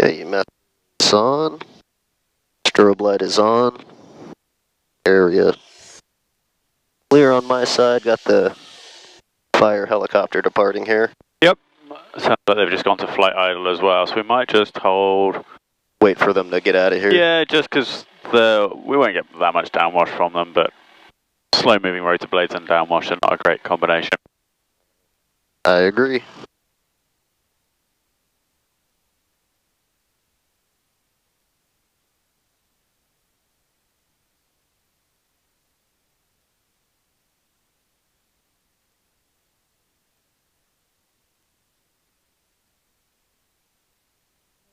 Okay, EMS is on. Strobe light is on. Area clear on my side. Got the fire helicopter departing here. Yep. Sounds like they've just gone to flight idle as well, so we might just hold. Wait for them to get out of here. Yeah, just because we won't get that much downwash from them, but slow moving rotor blades and downwash are not a great combination. I agree.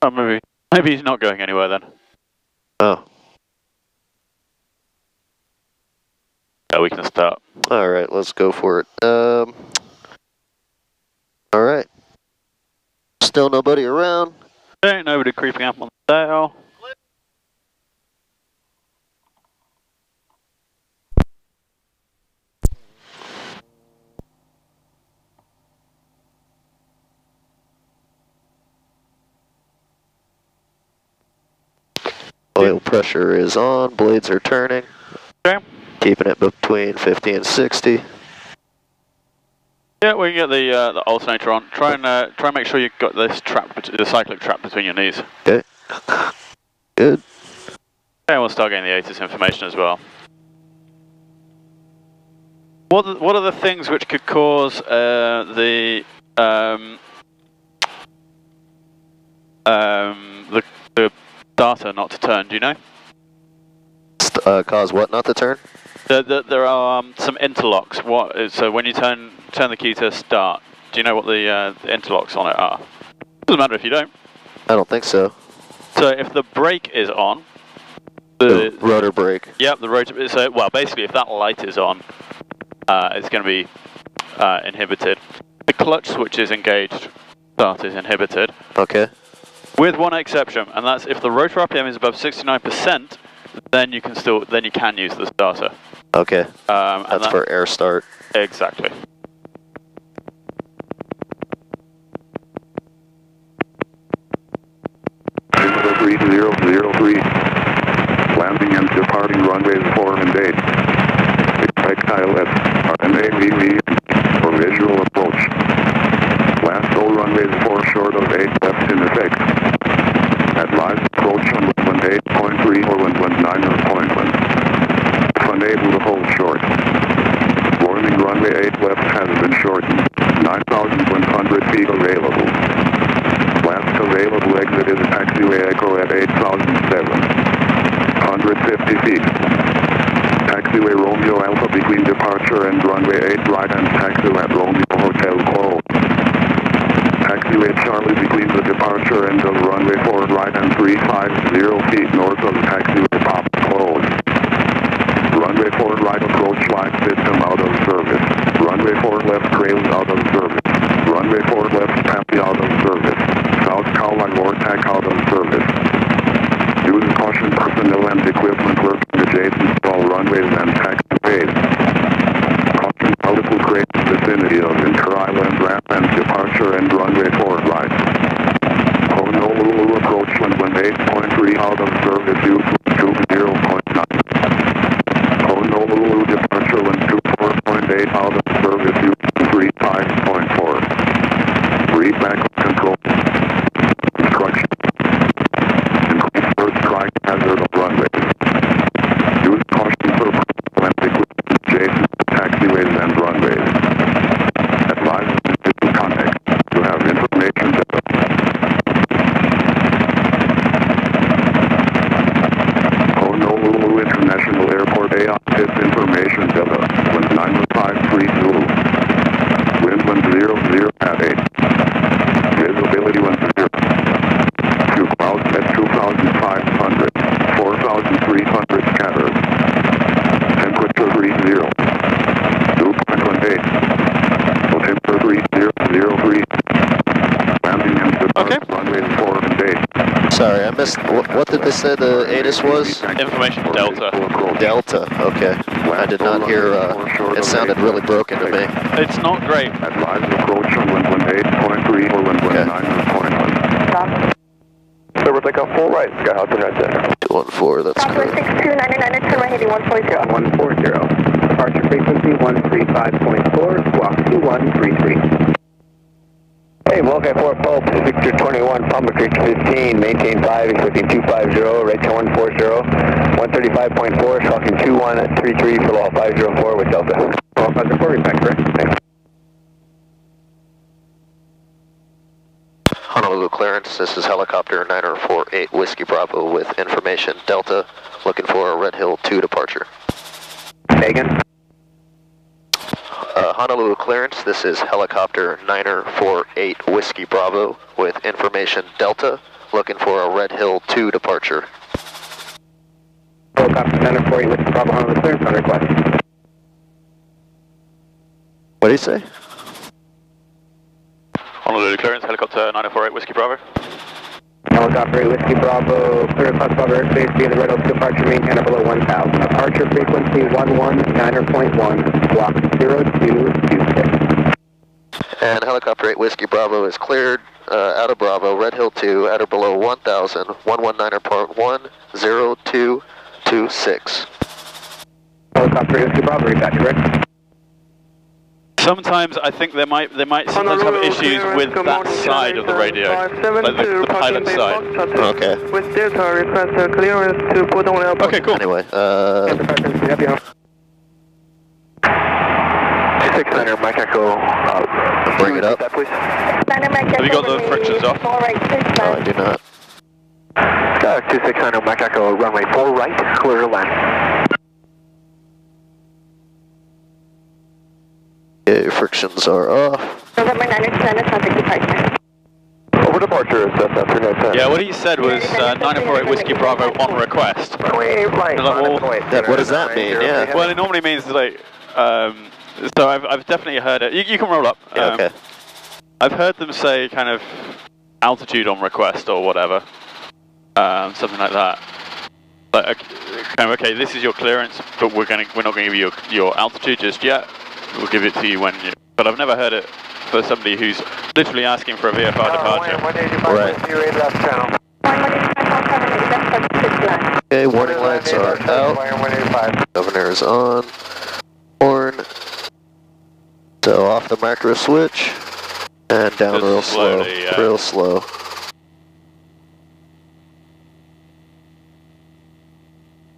Oh, maybe he's not going anywhere then. Oh. Yeah, we can start. Alright, let's go for it. Alright. Still nobody around? Okay, nobody creeping up on the tail. Oil pressure is on, blades are turning. Okay. Keeping it between 50 and 60. Yeah, we can get the alternator on. Try and make sure you've got this the cyclic trap between your knees. Okay. Good. Okay, we'll start getting the ATIS information as well. What are the things which could cause the starter not to turn? Do you know? Cause what not to turn? There are some interlocks. So when you turn the key to start, do you know what the interlocks on it are? Doesn't matter if you don't. I don't think so. So if the brake is on, the rotor brake. Yep, the rotor. So well, basically, if that light is on, it's going to be inhibited. The clutch switch is engaged, start is inhibited. Okay. With one exception, and that's if the rotor RPM is above 69%, then you can use the starter. Okay. That's for air start. Exactly. Altimeter 3003, landing and departing runways 4 and 8. Projectile at RNAVV for visual approach. Last all runways 4 short of 8 left in effect. Advise approach on 118.3 or 119 or 0.1. If unable to hold short. Warning runway 8 left has been shortened. 9,100 feet available. Last available exit is taxiway Echo at 8,007. 150 feet. Taxiway Romeo Alpha between departure and runway 8 right and taxi at Romeo Hotel closed. Taxiway Charlie between the departure and the runway 4 right and 350 feet north of taxiway Pop closed. Runway 4 right approach flight system out of service. Runway 4 left trails out of service. Runway 4 left Pappy out of service. South Cowline Vortex out of service. Use caution personnel and equipment working adjacent to all runways and taxiways. Caution multiple crates vicinity of inter-island ramp and departure and runway 4 right. Honolulu approach 118.3 out of service use 20.9. Honolulu departure 124.8 out of service use 35.4. Read back control. Instruction. Increase first strike hazard of runway. Use caution for and equipment adjacent to taxiways and runways. Advise to contact to have information data. Honolulu International Airport AOPIS information data 19530. Wind 100 at 8. Visibility 10. Few clouds at 2,500. 4,300 scattered. Temperature 30. Dew point 18. Altimeter 3003. Landing and departure runways 4 and 8. Sorry, I missed. What did they say the ATIS was? Information Delta. Delta, okay. I did not hear, it sounded really broken to me. It's not great. Advise approach on 118.3 or 119.1. The take off full right, Sky Hawk 297. 214, that's Southwest correct. 6299, turn right heading 140. 140. Departure frequency 135.4, squawk 2133. Hey, Volcai 4 Pulp, Victor 21, Palmer Creek 15, maintain 5, expecting 250, right to 140, 135.4, squawking 2133 for law 504 with Delta. All 504, respect, correct? Honolulu clearance, this is helicopter 9048 Whiskey Bravo with information Delta, looking for a Red Hill 2 departure. Say again? Honolulu clearance, this is helicopter 9048 Whiskey Bravo with information Delta, looking for a Red Hill 2 departure. Helicopter 948 with Bravo Honolulu clearance on request. What do you say? Honolulu clearance, helicopter 9048 Whiskey Bravo. Helicopter 8 Whiskey Bravo, clear across Bravo airspace via the Red Oak departure maintain below 1000. Departure frequency 119.1, squawk 0226. And helicopter 8 Whiskey Bravo is cleared out of Bravo, Red Hill 2, at or below 1000, 119.1, 0226. Helicopter 8 Whiskey Bravo, repeat, correct? Sometimes I think they might sometimes have issues with that side of the radio, like the pilot side. Okay. With Delta, request clearance to Pudong Airport. Okay, cool. Anyway, 600, Mike Echo, bring it up. that please. Have you got the frictions off? No, I do not. 2600, Mike Echo, runway 4 right, clear to land. Okay, frictions are off. November 9 Over departure, Cessna 397. Yeah, what he said was 948 Whiskey Bravo on request. What does that mean? Yeah. Well, it normally means like, so I've definitely heard it. You can roll up. Yeah, okay. I've heard them say kind of altitude on request or whatever, something like that. Like, kind of, okay, this is your clearance, but we're not going to give you your altitude just yet. We'll give it to you when you. But I've never heard it for somebody who's literally asking for a VFR departure. Right. Okay, warning lights are out. Governor is on. Horn. So off the macro switch. And down Just real slowly, slow. yeah. Real slow.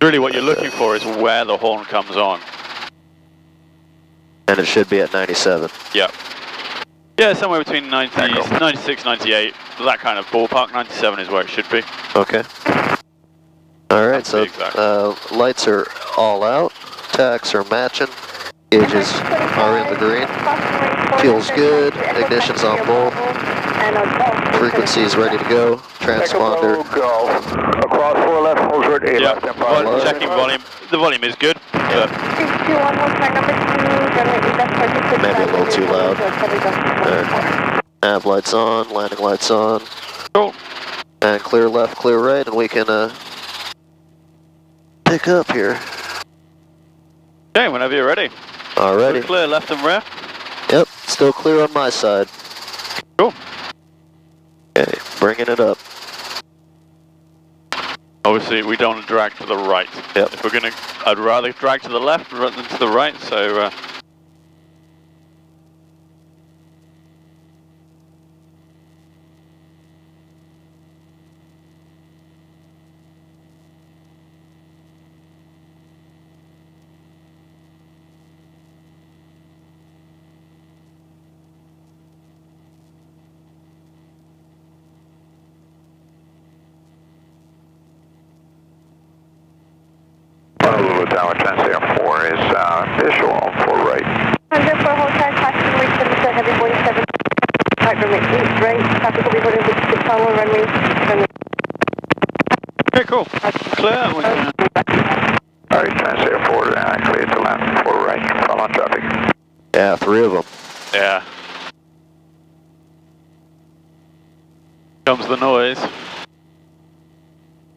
Really what you're looking for is where the horn comes on. And it should be at 97. Yeah. Yeah, somewhere between 96, 98, that kind of ballpark. 97 is where it should be. Okay. Alright, That's so exact. lights are all out. Tacks are matching. Gauges are in the green. Fuel's good. Ignition's on both. Frequency is ready to go. Transponder. Go. Across 4 left, hold short 8 Yeah, left, and probably checking volume. The volume is good. But Maybe a little too loud. Nav lights on. Landing lights on. cool. And clear left, clear right, and we can pick up here. Okay, whenever you're ready. Alrighty. We're clear left and rear. Yep, still clear on my side. Cool. Okay, bringing it up. Obviously, we don't want to drag to the right. Yep. If we're going to, I'd rather drag to the left rather than to the right, so... Honolulu Tower 10-4 is visual on 4 right. Under for hotel, taxi, wait for Mr. Heavy 47. Right, runway 8 right, traffic will be holding 56 tower, runway. Okay, cool. Clear. Alright, 10-4, clear to land 4 right, follow on traffic. Yeah, 3 of them. Yeah. Comes the noise.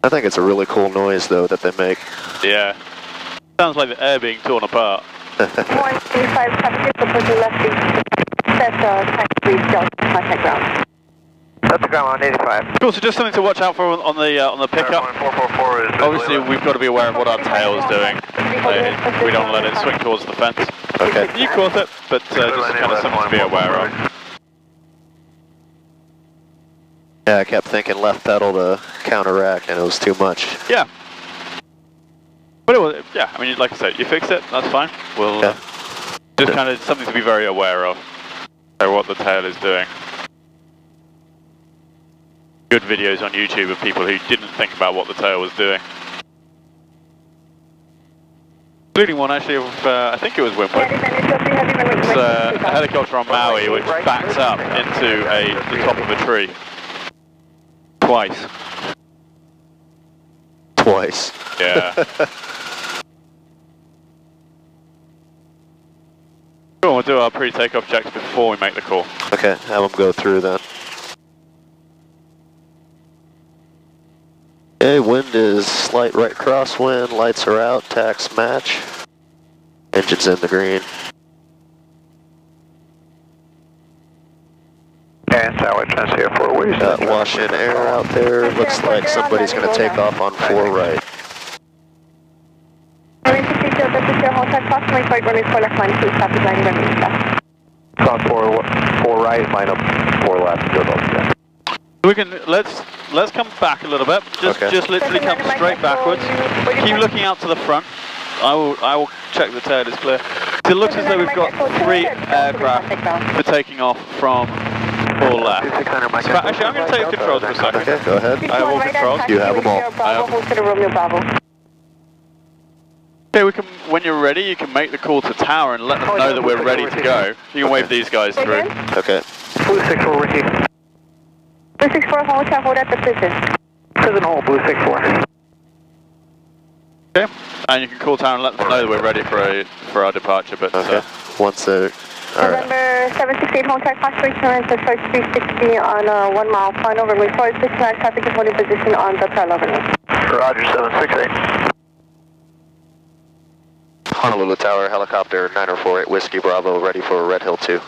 I think it's a really cool noise, though, that they make. Yeah. Sounds like the air being torn apart. 135, traffic is supposed to left, set taxi, Delta, contact ground. That's the ground on 85. Cool, so just something to watch out for on the pickup. 444 is Obviously, we've got to be aware of what our tail is doing. We don't let it swing towards the fence. Okay. You caught it, but just kind of something to be aware of. Yeah, I kept thinking left pedal to counteract, and it was too much. Yeah. But it was, yeah, I mean, like I said, you fixed it, that's fine. We'll just kind of something to be very aware of. So what the tail is doing. Good videos on YouTube of people who didn't think about what the tail was doing. Including one actually of, I think it was Winwood. It's a helicopter on Maui which backs up into the top of a tree. Twice. Twice. Yeah. Cool, we'll do our pre-takeoff checks before we make the call. Okay, have them go through then. Okay, wind is slight right crosswind, lights are out, tacks match. Engine's in the green. And tower transfer 4 ways. Got wash-in air out there, looks like somebody's going to take off on 4 right. On 4 right, line up 4 left, good up. We can let's come back a little bit. Just literally come straight backwards. Keep looking out to the front. I will check the tail is clear. So it looks as though we've got 3 aircraft for taking off from 4 left. Actually, I'm going to take the controls for a second. Okay, go ahead. I have all controls. You have them all. Okay, we can. When you're ready, you can make the call to tower and let them know that we're ready to go. You can wave these guys through. Okay. Blue 6-4, Ricky. Blue 6-4, hold at the prison. Prison hold, Blue 6-4. Okay, and you can call tower and let them know that we're ready for our departure. But okay. Once they're November 768, hold tight, caution return to search 360 on 1 mile final runway 4, 69 traffic is holding position on the parallel runway. Roger, 768. Honolulu Tower, helicopter 9048 Whiskey Bravo, ready for Red Hill 2.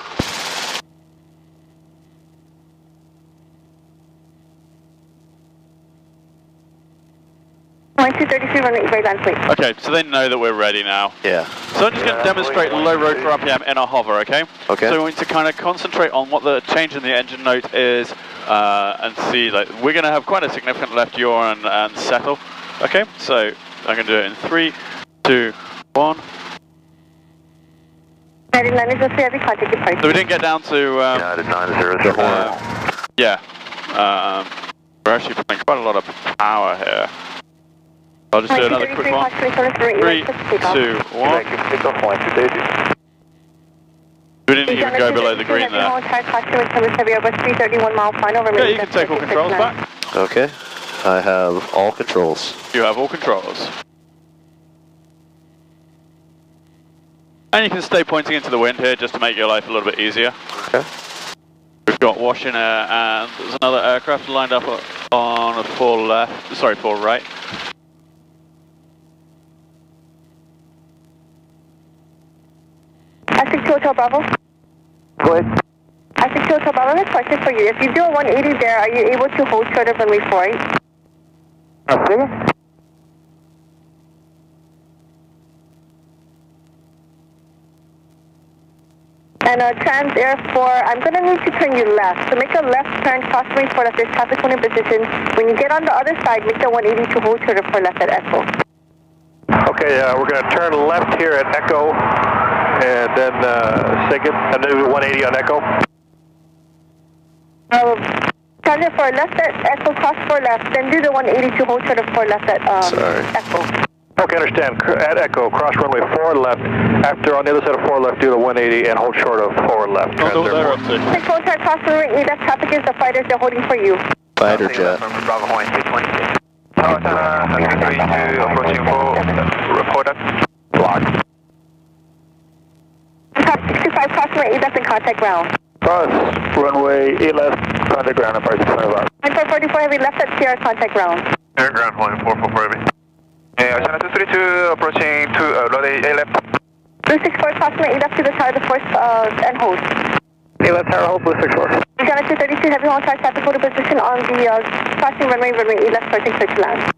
Okay, so they know that we're ready now. Yeah. So I'm just going to demonstrate low rotor RPM in our hover, okay? Okay. So we want to kind of concentrate on what the change in the engine note is and see, like, we're going to have quite a significant left yaw and settle. Okay, so I'm going to do it in 3, 2, 1. So we didn't get down to... United 900 yeah. We're actually putting quite a lot of power here. I'll just do another quick one. 3, 2, 1. We didn't even go below the green there. Yeah, you can take all controls back. Okay. I have all controls. You have all controls. And you can stay pointing into the wind here just to make your life a little bit easier. Okay. We've got wash in air and there's another aircraft lined up on a 4 left, sorry, 4 right. I-62 Hotel Bravo. Go ahead. I-62 Hotel Bravo, I have a question for you. If you do a 180 there, are you able to hold short of runway 48? Okay. And Trans Air 4, I'm going to need to turn you left. So make a left turn, cross runway 4 left, there's traffic holding position. When you get on the other side, make the 180 to hold short of 4 left at Echo. Okay, we're going to turn left here at Echo, and then second, and then 180 on Echo. Trans Air 4 left at Echo, cross 4 left, then do the 180 to hold short of 4 left at Echo. Okay, understand. At Echo, cross runway 4 left. After on the other side of 4 left, do the 180 and hold short of 4 left. Oh, they're up to. 6 hotel cross runway 8 left, traffic is the fighters, they're holding for you. Fighter jet. Bravo Hawaii 320. Tower 332, approaching 4, reporter. Block. 65, cross runway 8 left and contact ground. Cross runway 8 left, contact ground, approach 25. 444 heavy left at Sierra, contact ground. Air ground 444 heavy. Channel 232, approaching 2, loading 8 left. Blue 64, cross runway 8 left to the tower, the force and hold. 8 left tower, hold, Blue 64. Channel R22 Heavy Hotel traffic hold position on the crossing runway 8 left starting clear to land.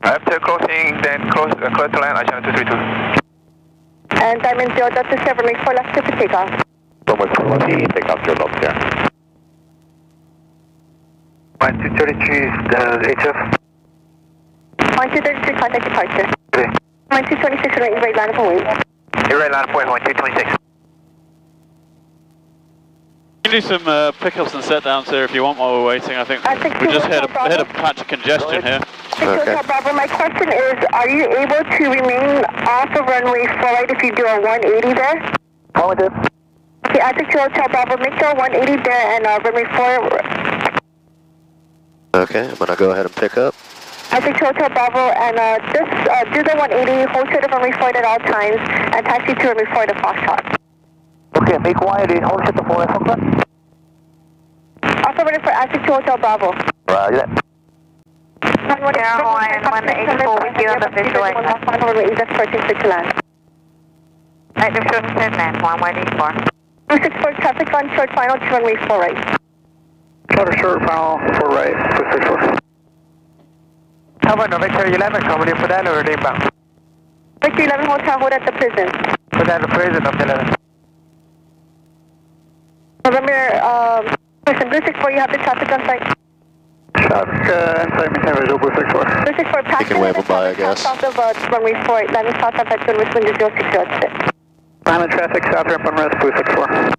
After crossing, then close to land, R2232. And Diamond 0 Delta 7, make 4 left for takeoff. From 140, takeoff to left there. 1233 is the HF. 1233 contact departure. Okay. 1226 right line of wing. Right line point 1226. You can do some pickups and set downs here if you want while we're waiting. I think we just hit a patch of congestion here. Okay. Bravo, my question is, are you able to remain off of runway 4 right if you do a 180 there? How with it? Okay, I think Hotel Bravo, make the 180 there and runway 4. Okay, I'm gonna go ahead and pick up. I think Hotel Bravo and just do the 180, hold short of runway 4 at all times, and taxi to runway 4 to Foxtrot. Okay, make 180, hold short to 4 left, Also ready for Aztec to Hotel Bravo. Roger that. Hawaiian 184 with you on the visual. Active short and land, 184. 264 traffic on short final to runway 4 right. Short final 4 right, 264. How about Victor 11, coming in for that or inbound? Victor 11 Hotel, hold at the prison. For that, the prison of 11. November, person, Blue 64, you have the traffic on site. Traffic inside me, visual Blue 64. Blue 64, pass You can wave them by, I guess. South of runway 4 right, landing south of Veteran, Richmond is 0606. Final traffic, south ramp on rest, Blue 64.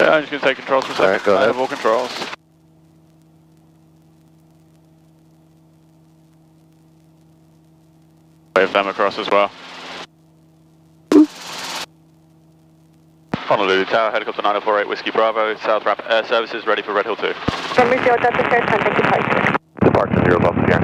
Yeah, I'm just going to take controls for a second. Alright, go ahead. I have all controls. Wave them across as well. Honolulu Tower, helicopter 9048 Whiskey Bravo, South Ramp Air Services, ready for Red Hill 2. Number 0 Delta Fair, contact departure. Departure 0 Delta here.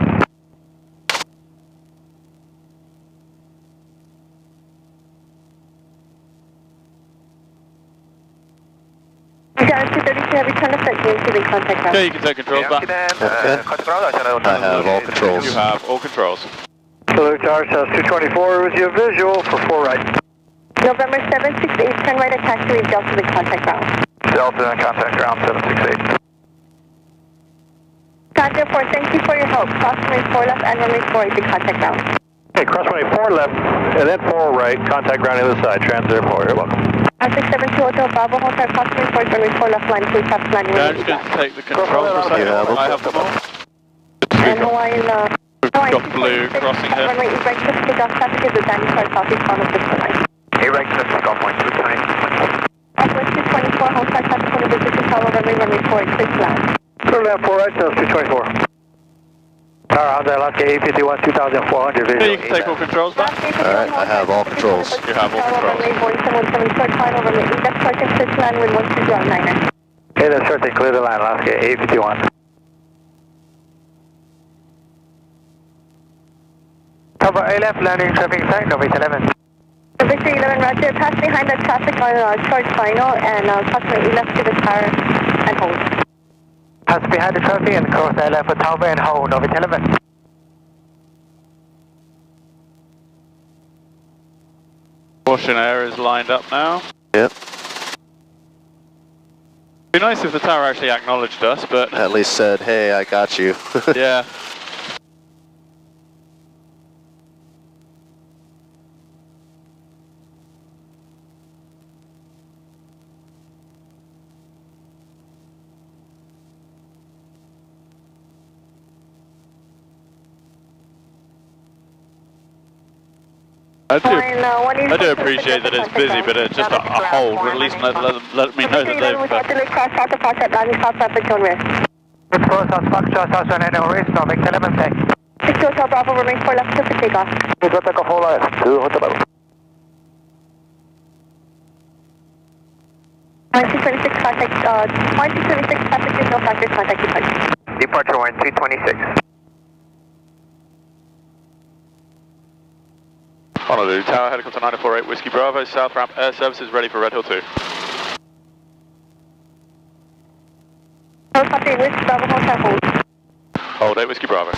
Janet 232 Heavy, turn left at James, giving contact ground. Okay, you can take controls back. Okay. I have all controls. You have all controls. Hello, Tower, South 224 with your visual for 4 right. November 768, turn right at taxiway Delta to contact ground. Delta and contact ground 768. Contact 4, thank you for your help. Cross runway 4 left and runway 4 to contact ground. Okay, cross runway 4 left and then 4 right, contact ground the other side, transit 4, you're welcome. R672 Hotel Bravo, Hotel cross runway 4, runway 4 left line, please stop landing. Yeah, I'm just going to take the controls for a second. Yeah, I have them all. And Hawaiian, We've got blue crossing here. Runway 8 right, just take off traffic is the Danny Star Southeast on the 619. 8 right, just golf point 220. Southwest 224, Hotel traffic on the business tower, runway 4, clear to land. Clear land 4 right, South 224. Tower, Honda Alaska 851, 2400 visual. Okay, you can take all controls back. Alright, I have all controls. You have all controls. Runway 177, short final, runway 8 left starting clear to land with 120 Okay, that's short, clear the line, Alaska 851. Tower A left, landing traffic sign, November 11. Victor 11, roger. Pass behind the traffic on short final and approximately left to the tower and hold. Pass behind the traffic and cross the left for Tower and hold, November 11. Caution air is lined up now. Yep. It'd be nice if the tower actually acknowledged us, but At least said, hey, I got you. yeah. I do appreciate that it's busy, but it's just a hold. At least let me know that they've... Cross south of Foxtrot, landing south left at Joan Risk. It's cross South Foxtrot, South San Diego Race, November 11, thanks. 6 Hotel Bravo, remain 4 left to takeoff. We got the whole lot, 2 Hotel Bravo. 1226 contact, 1226 traffic signal factor contact departure. Departure 1226. Honolulu Tower, helicopter 948 Whiskey Bravo, South Ramp Air Services, ready for Red Hill 2. Helicopter Whiskey Bravo, Hotel hold. Hold 8 Whiskey Bravo.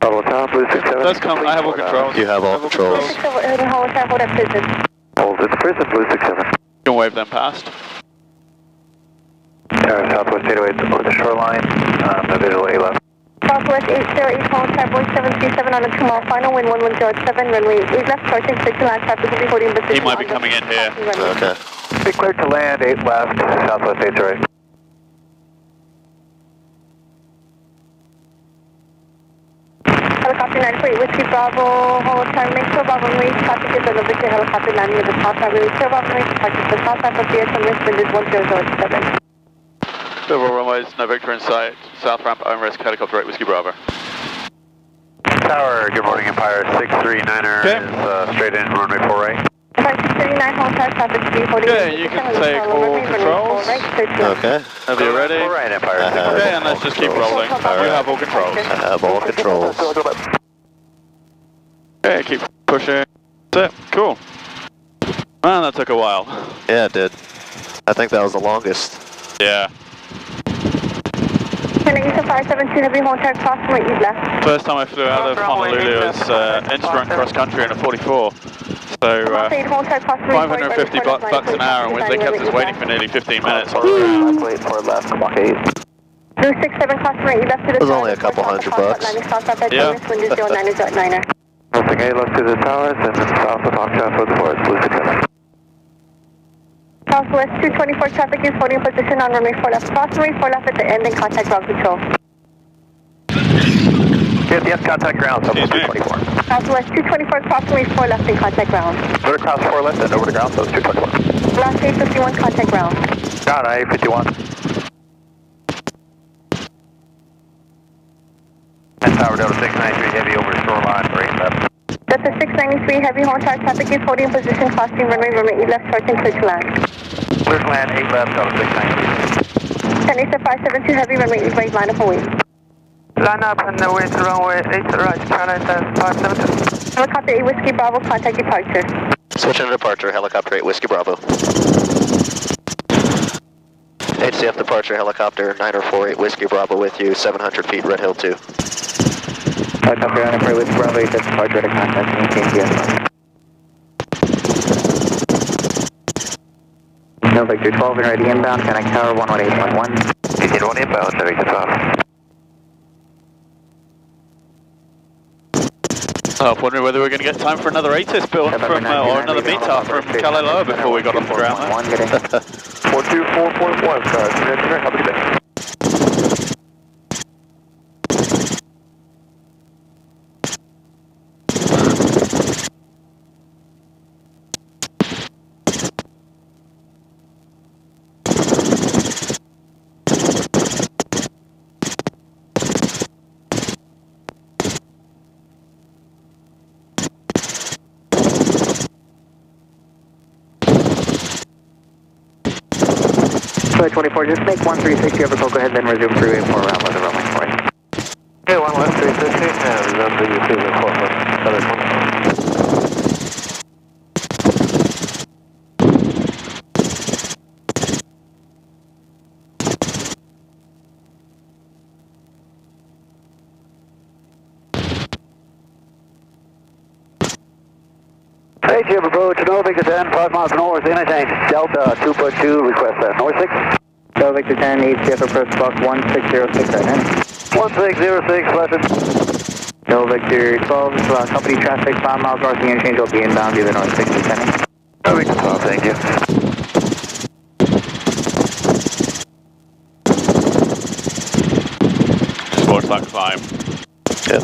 Bravo Tower, Blue 67. Let's come, I have all controls. You have all controls. Hotel hold at prison. Hold, it's Prison Blue 67. You can wave them past. Southwest 808 over the shoreline, the visual A left. Southwest 808, hold type 1737 on a 2-mile final, wind 1107, runway 8 left, approaching clear to land, traffic will be holding position. He might be coming in here. Okay. Be cleared to land, 8 left, Southwest 808. Helicopter 948, Whiskey Bravo, hold time, make sure Bravo Marine, traffic is on the Victor helicopter landing at the south side, release clear Bravo Marine, departure to the south side of the wind is 1007. Several runways, no Victor in sight. South ramp, own risk, helicopter 8, Whiskey Bravo. Tower, good morning, Empire 639er is straight in, runway 4 right. Empire 639, hold time, traffic to be holding. Okay, you can take all controls. Okay. Are you ready? 4 right, Empire. Okay, and let's just keep rolling. You have all controls. I have all controls. Okay, keep pushing. That's it. Cool. Man, that took a while. Yeah, it did. I think that was the longest. Yeah. Eastern 572, heavy hold time, approximately east left. First time I flew out of Honolulu was instrument cross country in a 44. So 550 bucks an hour, and they kept us waiting for nearly 15 minutes on the ground. Wait for left, come on, 8. Blue 67, approximately left to the It was only a couple $100. Yeah. Wind is 0909er. Moving A left to the towers, and then south of Foxtrot for the forest, Blue 67. Southwest 224 traffic is holding position on runway 4 left, approximately 4 left at the end and contact ground control. Yes, contact ground, Southwest 224. Southwest 224 approximately 4 left in contact ground. Go to cross 4 left and over to ground, so it's 224. Last 851 contact ground. Got it, 851. And Tower Delta 693 heavy over the shoreline for 8 left. Delta 693 heavy hold time traffic is holding position crossing runway 8 left short and clear to land. Clear to land, 8 left, Delta 693. 10 Eastern 572 heavy runway 8 right, line up and wait. Line up and wait runway 8 right, Canada 572. Helicopter 8 Whiskey Bravo, contact departure. Switching to departure, helicopter 8 Whiskey Bravo. HCF departure, helicopter 9048 Whiskey Bravo with you, 700 feet, Red Hill 2. Helicopter 948 Whiskey Bravo, 8 departure to contact, maintain GS. No Victor 12 and ready inbound, connect tower 118.1. Continue 1 inbound, 7 to 12. I was wondering whether we were going to get time for another ATIS build from, or another meet-up from Kalaloa before we got off the ground there. 424.1, guys. Have a good day. Flight 24, just make 1360 over Cocoa Head, then resume freeway 4 around with the runway 4. Okay, 1 left 360, and remember you see the 4 Hey, Jim, approach no Victor 10, 5 miles north, anything. Delta 2.2, request that. North 6. So Victor 10, HCF approach box 1606 right now. 1606, flashing. So Victor 12, company traffic 5 miles north of the interchange will be inbound either north 6 descending. No, Victor 12, thank you. Towards that climb. Yep.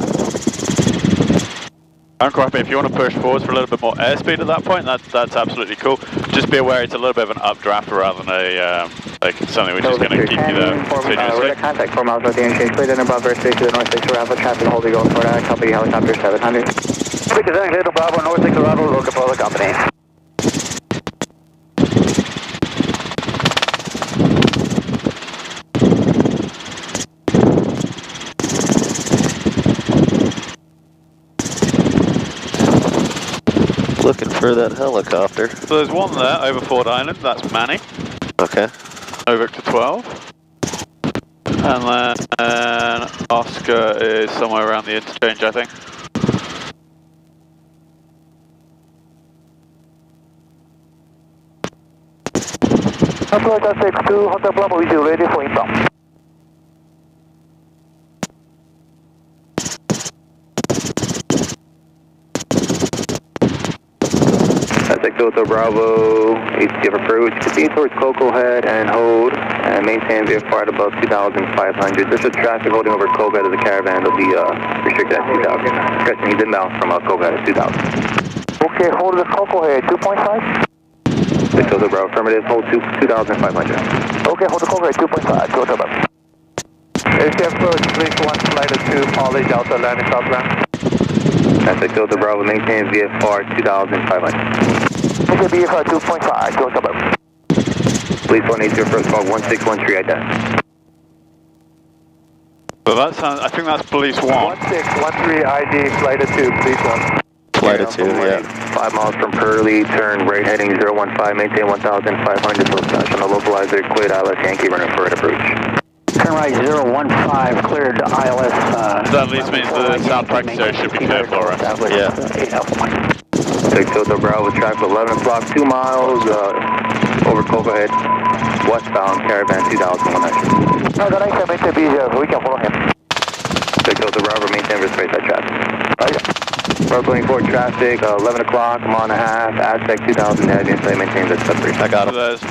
I'm quite happy if you want to push forwards for a little bit more airspeed at that point, that's absolutely cool. Just be aware it's a little bit of an updraft rather than a, like something which is going to keep you there continuously. We're at contact 4 miles north of the interchange, cleared in above airspace to the north 6 arrival, traffic holding going for company helicopter 700. Victor 10, Little Bravo, north 6 arrival, looking for the company. Looking for that helicopter. So there's one there over Ford Island, that's Manny. Okay. Over to 12. And then Oscar is somewhere around the interchange, I think. Delta 62, Hotel Bravo, is you ready for inbound? Aztec Delta Bravo, ATF approach, proceed towards Cocoa Head and hold, and maintain VFR at above 2,500. There's a traffic holding over Cocoa Head of the caravan, it'll be restricted at 2,000. Stretching he's inbound from Cocoa Head at 2,000. Okay, hold the Cocoa Head, 2.5. Aztec Delta Bravo, affirmative, hold 2,500. Okay, hold the Cocoa Head, 2.5, Delta Bravo. ATF approach, 31 Flight 2, Poly Delta, landing southbound. Aztec Delta Bravo, maintain VFR 2,500. Okay, VFR 2.5, Delta Bravo. Police 180, first call 1613, identify. So that sounds, I think that's police 1. 1613 ID, Flight 2, police 1. Flight 2, yeah. 5 miles from Pearly, turn right heading 015, maintain 1,500, full stash on the localizer, cleared ILS Yankee, running for an approach. Turn right 015, cleared ILS. That at least means the south practice area should be clear for us. Yeah. Take Delta Bravo, traffic 11 o'clock, 2 miles over Cocoa Head, westbound, caravan 2,100. No, the next time we can follow him. Take Delta Bravo, maintain space that traffic. Route 24 traffic, 11 o'clock, a mile and a half, Aztec 2000, heavy insight, maintain the sub 3. I got him. There's 4.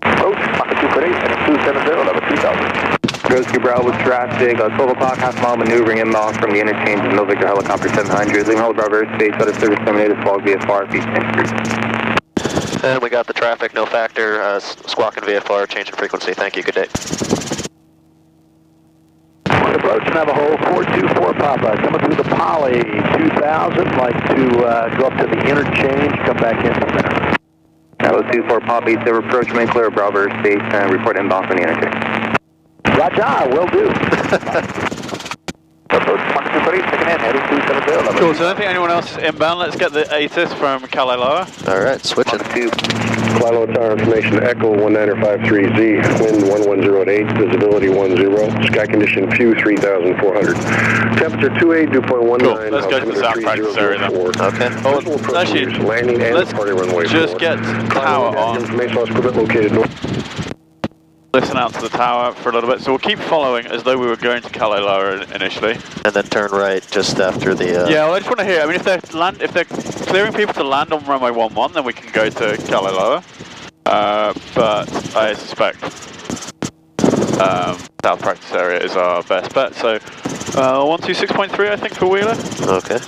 Approach, Mach 248, and 270, level 2000. Groski Bravo traffic, 12 o'clock, half mile maneuvering inbound from the interchange of No Victor Helicopter 700. Leaving Hold Bravo airspace, out of service terminated, fog VFR, feet 10 And we got the traffic, no factor, squawking VFR, changing frequency. Thank you, good day. Approach Navajo 424 Papa, coming through the Poly 2000, like to go up to the interchange, come back in from there. Navajo 24 Papa, 87 approach, main clear, Bravo airspace, and report inbound from the interchange. Roger, will do. cool, so I don't think anyone else is inbound. Let's get the ATIS from Kaliloa. Alright, switching. Kaliloa Tower information, Echo 1953Z, wind 110 at 8, visibility 10, sky condition few 3,400. Temperature 28, dew point 19. Cool, let's go to the south practice area then. Okay. Oh, actually, landing and let's departing runway just 4. get tower on. Information loss equipment located north. Listen out to the tower for a little bit. So we'll keep following as though we were going to Kaliloa initially. And then turn right just after the... Yeah, well, I just want to hear, I mean, if they're clearing people to land on runway 11, then we can go to Kaliloa. But I suspect south practice area is our best bet. So 126.3, I think, for Wheeler. Okay.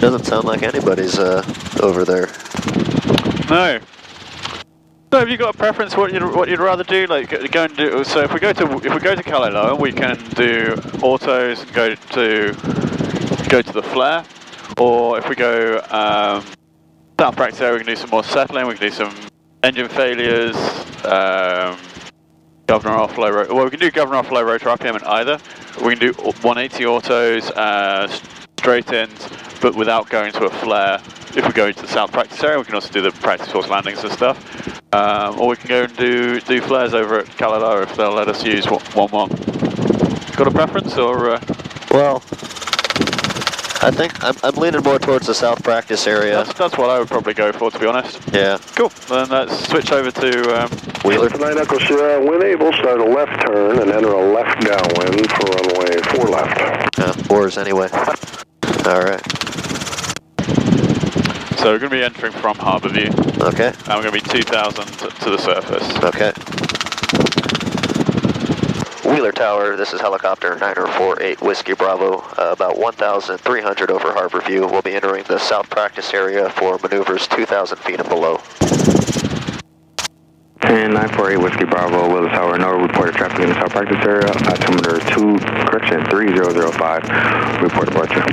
Doesn't sound like anybody's over there. No. So have you got a preference what you'd rather do? Like go and do. So if we go to Kaliloa, we can do autos and go to the flare, or if we go south practice area, we can do some more settling. We can do some engine failures. Governor off low rotor. Well, we can do governor off low rotor RPM in either. We can do 180 autos, straight ins, but without going to a flare. If we go into the south practice area, we can also do the practice force landings and stuff. Or we can go and do flares over at Kaliloa if they'll let us use 1-1. Got a preference or? Well, I think I'm leaning more towards the south practice area. That's what I would probably go for, to be honest. Yeah. Cool. Then let's switch over to Wheeler. 9 Echo Sierra, when able, start a left turn and enter a left downwind for runway 4 left. Yeah, 4s anyway. Alright. So we're going to be entering from Harbour View. Okay. And we're going to be 2,000 to the surface. Okay. Wheeler Tower, this is helicopter 9048 Whiskey Bravo, about 1,300 over Harbor View. We'll be entering the south practice area for maneuvers 2,000 feet and below. And 948 Whiskey Bravo, Willis Tower, no reported traffic in the south practice area. Altimeter 3005, report departure.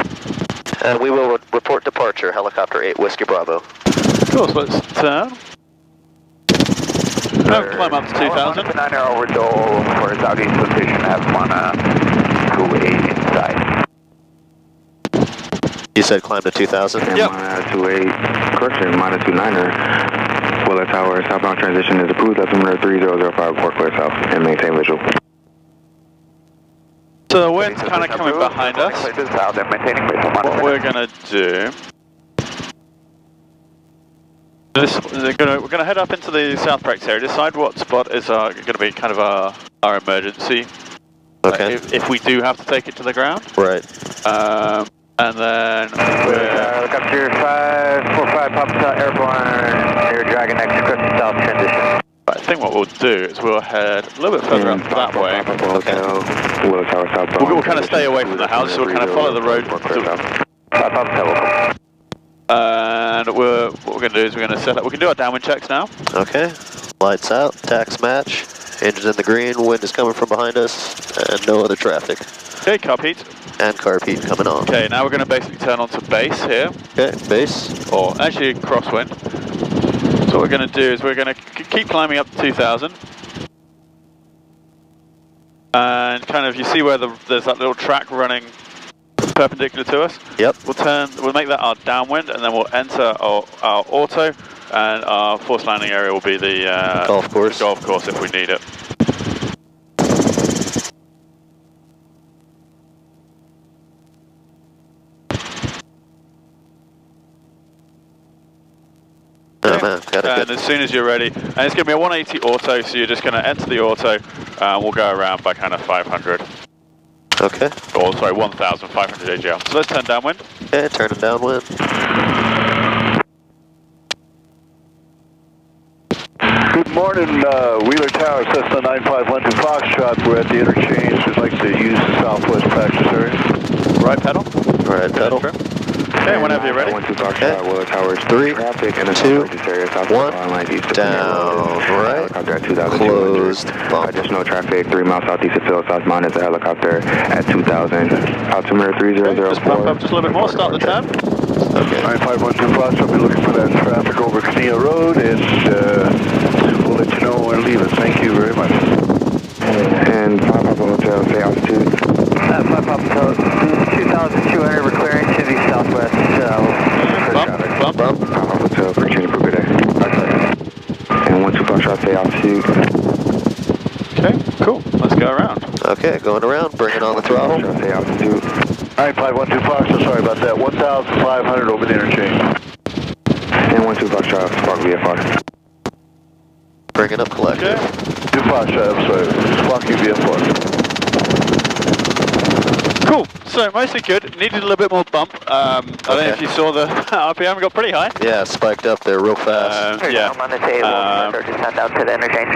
And we will report departure, helicopter 8 Whiskey Bravo. Cool, so let's turn. Climb up to 2000. 9er orbital for southeast position, have Mauna 28 inside. You said climb to 2000? Yep. Mauna 28, correction, Mauna 29er. Willis Tower, southbound transition is approved. Altimeter 3005, report clear south, and maintain visual. So the wind's kind of coming behind us. What we're going to do... we're going to head up into the south practice area, decide what spot is going to be kind of our emergency. Okay. If we do have to take it to the ground. Right. And then we're... Helicopter 545, Papa Airborne, Air Dragon X, Crescent South transition. I think what we'll do is we'll head a little bit further up that way. Okay. We'll kind of stay away from the house, so we'll kind of follow the road. And what we're going to do is we're going to set up, we can do our downwind checks now. Okay. Lights out, tax match, engines in the green, wind is coming from behind us, and no other traffic. Okay, carb heat. And carb heat coming on. Okay, now we're going to basically turn onto base here. Okay, base. Or actually crosswind. So what we're going to do is we're going to keep climbing up to 2000. And kind of, you see where there's that little track running perpendicular to us? Yep. We'll make that our downwind, and then we'll enter our auto, and our forced landing area will be the golf course. Golf course if we need it. And as soon as you're ready, and it's going to be a 180 auto, so you're just going to enter the auto, and we'll go around by kind of 500. Okay. Or sorry, 1,500 AGL. So let's turn downwind. Okay, turning downwind. Good morning, Wheeler Tower, Cessna 9512 Foxtrot. We're at the interchange. We'd like to use the southwest practice area. Right pedal. Right pedal. Okay, whenever you're ready. Okay. 3, 2, 1, down, right, closed, bump. Additional traffic 3 miles southeast of Phil, South Mountain is a helicopter at 2000. Altimeter 3004. Just bump up just a little bit more, start the turn. Okay. 9512 Fox, I'll be looking for that traffic over Canea Road, and we'll let you know when we're leaving. Thank you very much. And 5 Papa Hotel, say altitude. 5 Papa Hotel, 2,200, we're clearing to the southwest. Bump. 5 Papa Hotel, Virginia, good day. And 12 Foxtrot, say altitude. Okay, cool. Let's go around. Okay, going around, bringing on the throttle. Say altitude. 9512 Fox, I'm sorry about that. 1,500 over the interchange. And 12 Foxtrot, Spark VFR. Bringing up collective. Okay. 2 Foxtrot, I'm sorry. Spark VFR. Cool. So mostly good. Needed a little bit more bump. I don't know if you saw the RPM got pretty high. Yeah, spiked up there real fast. Yeah. I'm on the table. Just sent out to the interchange.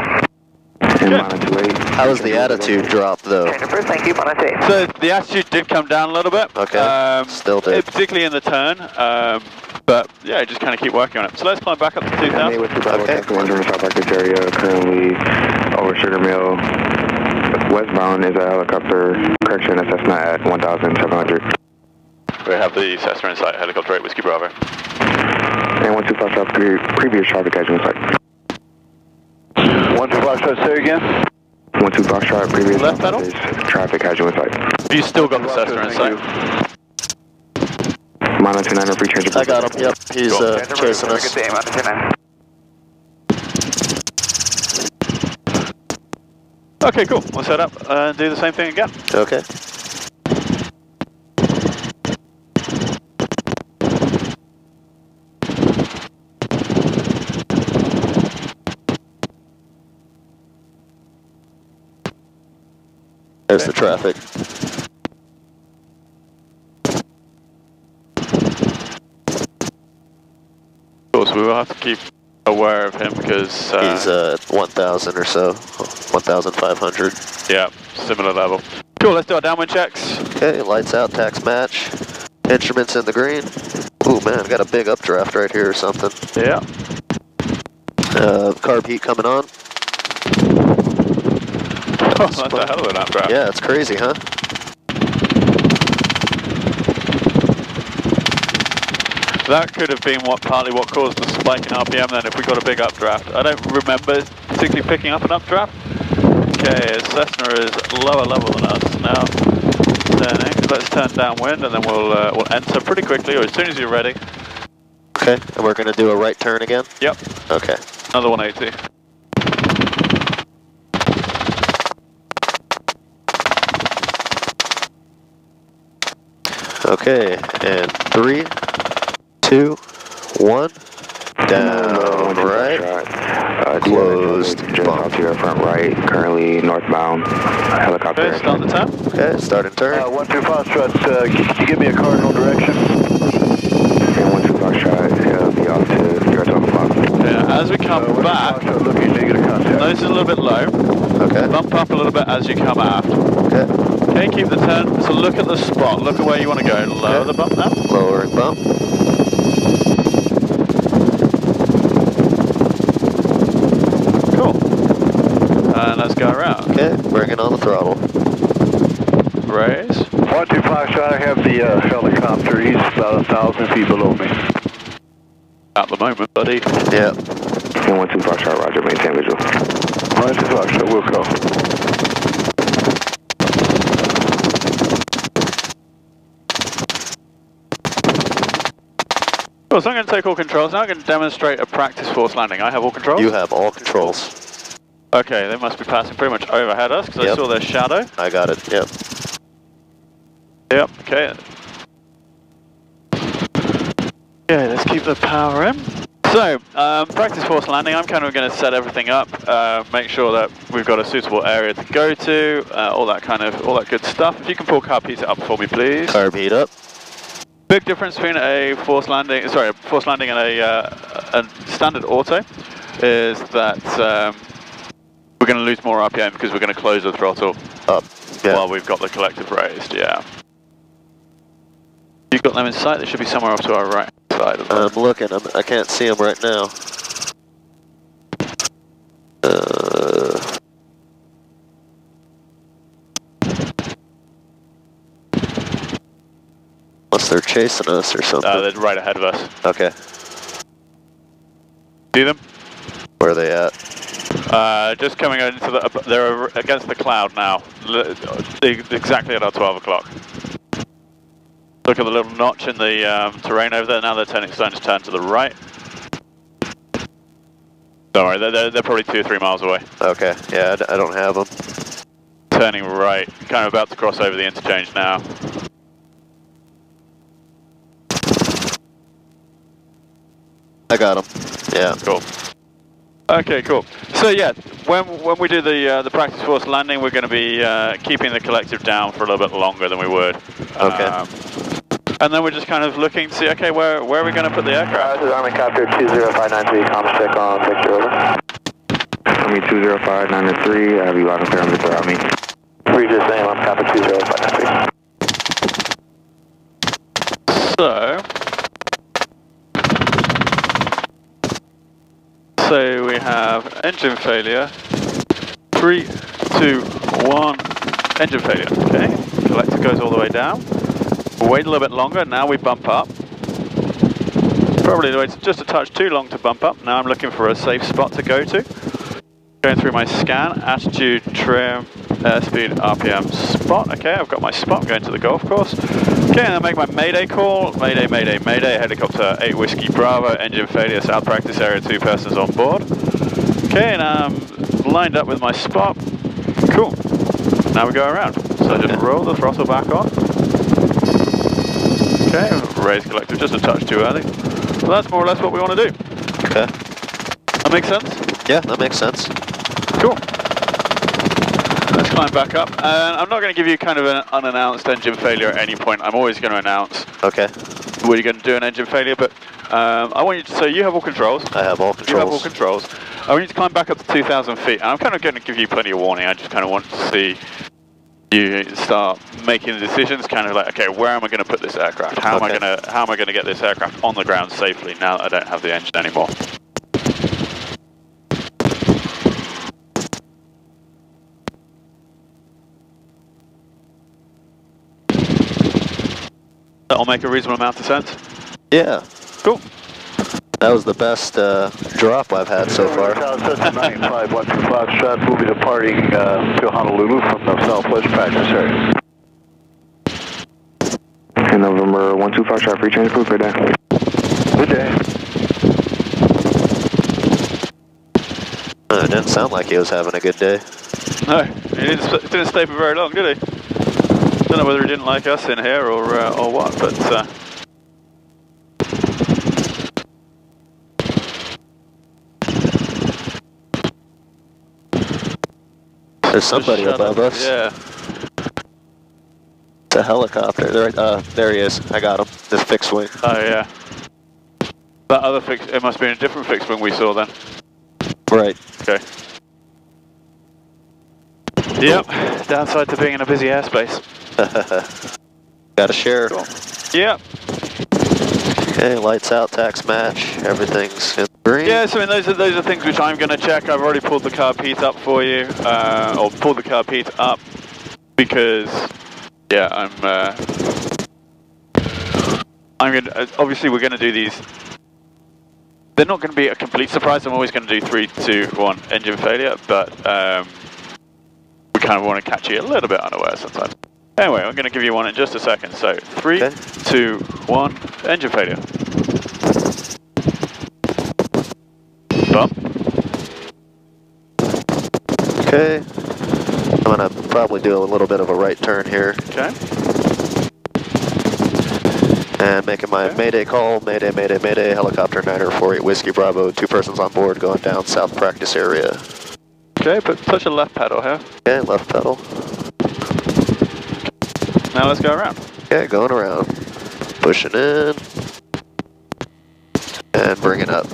How was the attitude drop though? Thank you, Monte. So the attitude did come down a little bit. Okay. Still did. Particularly in the turn. But yeah, just kind of keep working on it. So let's climb back up to 2,000. Okay. South Practice area, currently over Sugar Mill. Westbound is a helicopter, correction, a Cessna at 1,700. We have the Cessna in sight, helicopter 8 Whiskey Bravo. And 12 Foxtrot, previous traffic edge in sight. 12 Foxtrot, say again? 12 Foxtrot, previous left pedal? traffic edge in sight. Have you still got the Cessna in sight? Mana 29er, free change. I got him, yep, he's chasing us. Okay, cool. We'll set up and do the same thing again. Okay. There's the traffic. Cool, so we will have to keep aware of him because... he's 1,000 or so, 1,500. Yeah, similar level. Cool, let's do our downwind checks. Okay, lights out, tax match. Instruments in the green. Ooh man, got a big updraft right here or something. Yeah. Carb heat coming on. Oh, that's a hell of an updraft. Yeah, it's crazy, huh? That could have been partly what caused the spike in RPM then if we got a big updraft. I don't remember particularly picking up an updraft. Okay, Cessna is lower level than us now. Turning. Let's turn downwind and then we'll enter pretty quickly or as soon as you're ready. Okay, and we're going to do a right turn again? Yep. Okay. Another 180. Okay, and 3, 2, 1, down, right, closed, Out to your front right, currently northbound, helicopter. Okay, start the turn. Okay, start and turn. 1-2 Foxtrot, can you give me a cardinal direction? Okay, 1-2 Foxtrot, it'll be off to 012 o'clock. Yeah, as we come back, Looking negative contact. nose is a little bit low. Okay. Bump up a little bit as you come aft. Okay. Okay, keep the turn. So look at the spot. Look at where you want to go. Lower the bump now. Lowering bump. Cool. And let's go around. Okay, bringing on the throttle. Raise. 1-2 Foxtrot, I have the helicopter. He's about 1,000 feet below me. At the moment, buddy. Yeah. And 1-2 Foxtrot, roger, maintain visual. 1-2 Foxtrot, we'll go. Cool, so I'm going to take all controls. Now I'm going to demonstrate a practice force landing. I have all controls? You have all controls. Okay, they must be passing pretty much overhead us because I saw their shadow. I got it, yep. Yep, okay. Okay, let's keep the power in. So, practice force landing, I'm kind of going to set everything up, make sure that we've got a suitable area to go to, all that good stuff. If you can pull carb heater up for me, please. Carb heat up. Big difference between a force landing and a standard auto is that we're going to lose more RPM because we're going to close the throttle up while we've got the collective raised, yeah. You've got them in sight, they should be somewhere off to our right side of them. I'm looking, I can't see them right now. Unless they're chasing us or something. They're right ahead of us. Okay. See them? Where are they at? Just coming into they're against the cloud now, exactly at our 12 o'clock. Look at the little notch in the terrain over there, now they're starting to turn to the right. Don't worry, they're probably 2 or 3 miles away. Okay, yeah, I don't have them. Turning right, kind of about to cross over the interchange now. I got them, yeah. Cool. Okay, cool. So yeah, when we do the practice force landing, we're going to be keeping the collective down for a little bit longer than we would. Okay. And then we're just kind of looking to see, okay, where are we going to put the aircraft? This is Army Copter 20593, comms check on Victor, over. Army 20593, I have you on the parameter, Army. Read the same, Army Copter 20593. So we have engine failure, 3, 2, 1, engine failure, okay. Collector goes all the way down. Wait a little bit longer, now we bump up. Probably waited just a touch too long to bump up. Now I'm looking for a safe spot to go to. Going through my scan, attitude, trim, airspeed, RPM, spot. Okay, I've got my spot, going to the golf course. Okay, and I make my mayday call. Mayday, mayday, mayday, helicopter 8 Whiskey Bravo, engine failure, south practice area, 2 persons on board. Okay, and I'm lined up with my spot. Cool. Now we go around. So just roll the throttle back on. Okay, raise collective just a touch too early. So that's more or less what we want to do. Okay. That makes sense? Yeah, that makes sense. Cool. Let's climb back up. I'm not going to give you kind of an unannounced engine failure at any point. I'm always going to announce. Okay. When you're going to do an engine failure, but I want you to, so you have all controls. I have all controls. You have all controls. I want you to climb back up to 2,000 feet. And I'm kind of going to give you plenty of warning. I just kind of want to see you start making the decisions, kind of like, okay, where am I going to put this aircraft? How am I going to get this aircraft on the ground safely now that I don't have the engine anymore? all make a reasonable amount of sense? Yeah. Cool. That was the best drop I've had so far. Cessna 95, 12 Foxtrot, will be departing to Honolulu from the southwest practice area. And November 12 Foxtrot, free transport, good day. Good day. It didn't sound like he was having a good day. No, he didn't stay for very long, did he? Don't know whether he didn't like us in here or what, but there's somebody above us. Yeah. It's a helicopter. There he is. I got him. This fixed wing. Oh yeah. That other fix, it must be a different fixed wing we saw then. Right. Okay. Yep, downside to being in a busy airspace. Gotta share. Cool. Yep. Okay, lights out, tax match, everything's in green. Yeah, so I mean, those are things which I'm going to check. I've already pulled the carb heat up for you, or pulled the carb heat up because, yeah, I'm going to, obviously we're going to do these. They're not going to be a complete surprise. I'm always going to do 3, 2, 1 engine failure, but we kind of want to catch you a little bit unaware sometimes. Anyway, I'm going to give you one in just a second. So 3, 2, 1, engine failure. Bump. Okay. I'm going to probably do a little bit of a right turn here. Okay. And making my mayday call, mayday, mayday, mayday, helicopter 948 Whiskey Bravo, 2 persons on board going down south practice area. Okay, touch the left pedal here. Okay, left pedal. Now let's go around. Okay, going around. Pushing in. And bringing up.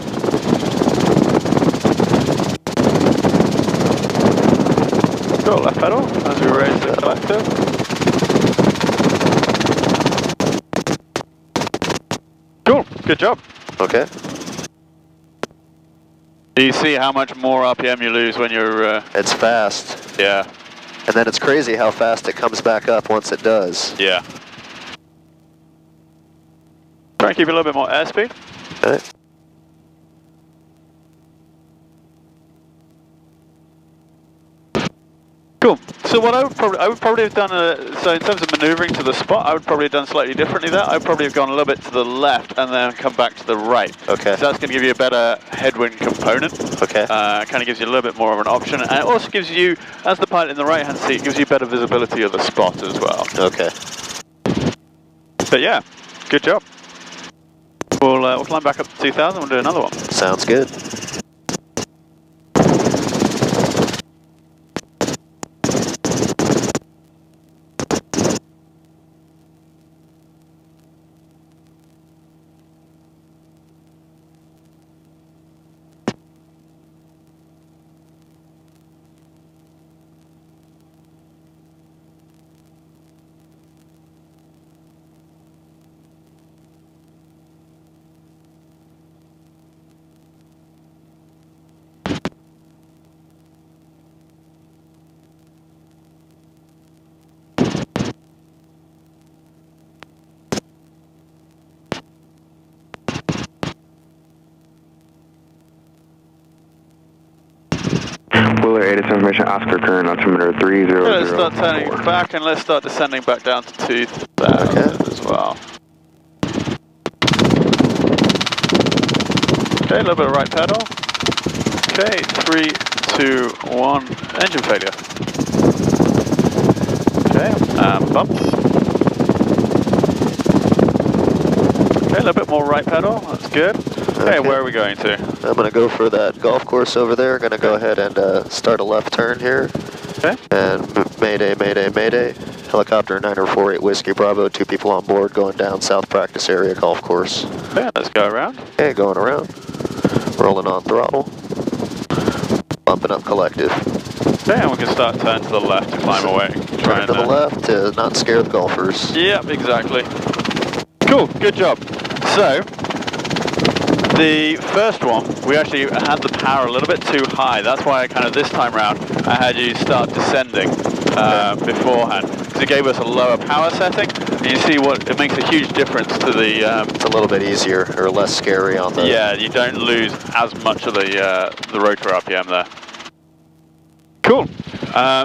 Go left pedal as we raise the collector. Cool, good job. Okay. Do you see how much more RPM you lose when you're... It's fast. Yeah. And then it's crazy how fast it comes back up once it does. Yeah. Try and keep a little bit more airspeed. Okay. Cool. So what I would probably have done, so in terms of maneuvering to the spot, I would probably have done slightly differently there. I would probably have gone a little bit to the left and then come back to the right. Okay. So that's going to give you a better headwind component. Okay. Kind of gives you a little bit more of an option. And it also gives you, as the pilot in the right-hand seat, gives you better visibility of the spot as well. Okay. But yeah, good job. We'll climb back up to 2000, we'll do another one. Sounds good. Wheeler 8 information, Oscar current altimeter 3004. Let's start turning back and let's start descending back down to 2000 as well. Okay, a little bit of right pedal. Okay, 3, 2, 1, engine failure. Okay, bump. Okay, a little bit more right pedal, that's good. Okay, where are we going to? I'm going to go for that golf course over there. Going to go ahead and start a left turn here. Okay. And mayday, mayday, mayday. Helicopter 948 Whiskey Bravo, 2 people on board going down south practice area golf course. Okay, let's go around. Okay, going around. Rolling on throttle. Bumping up collective. Okay, and we can start turning to the left to climb away. Turn to the left to not scare the golfers. Yep, exactly. Cool, good job. So, the first one, we actually had the power a little bit too high. That's why I kind of this time round, I had you start descending beforehand. Because it gave us a lower power setting. You see what, it makes a huge difference to the... It's a little bit easier or less scary on the... Yeah, you don't lose as much of the rotor RPM there. Cool.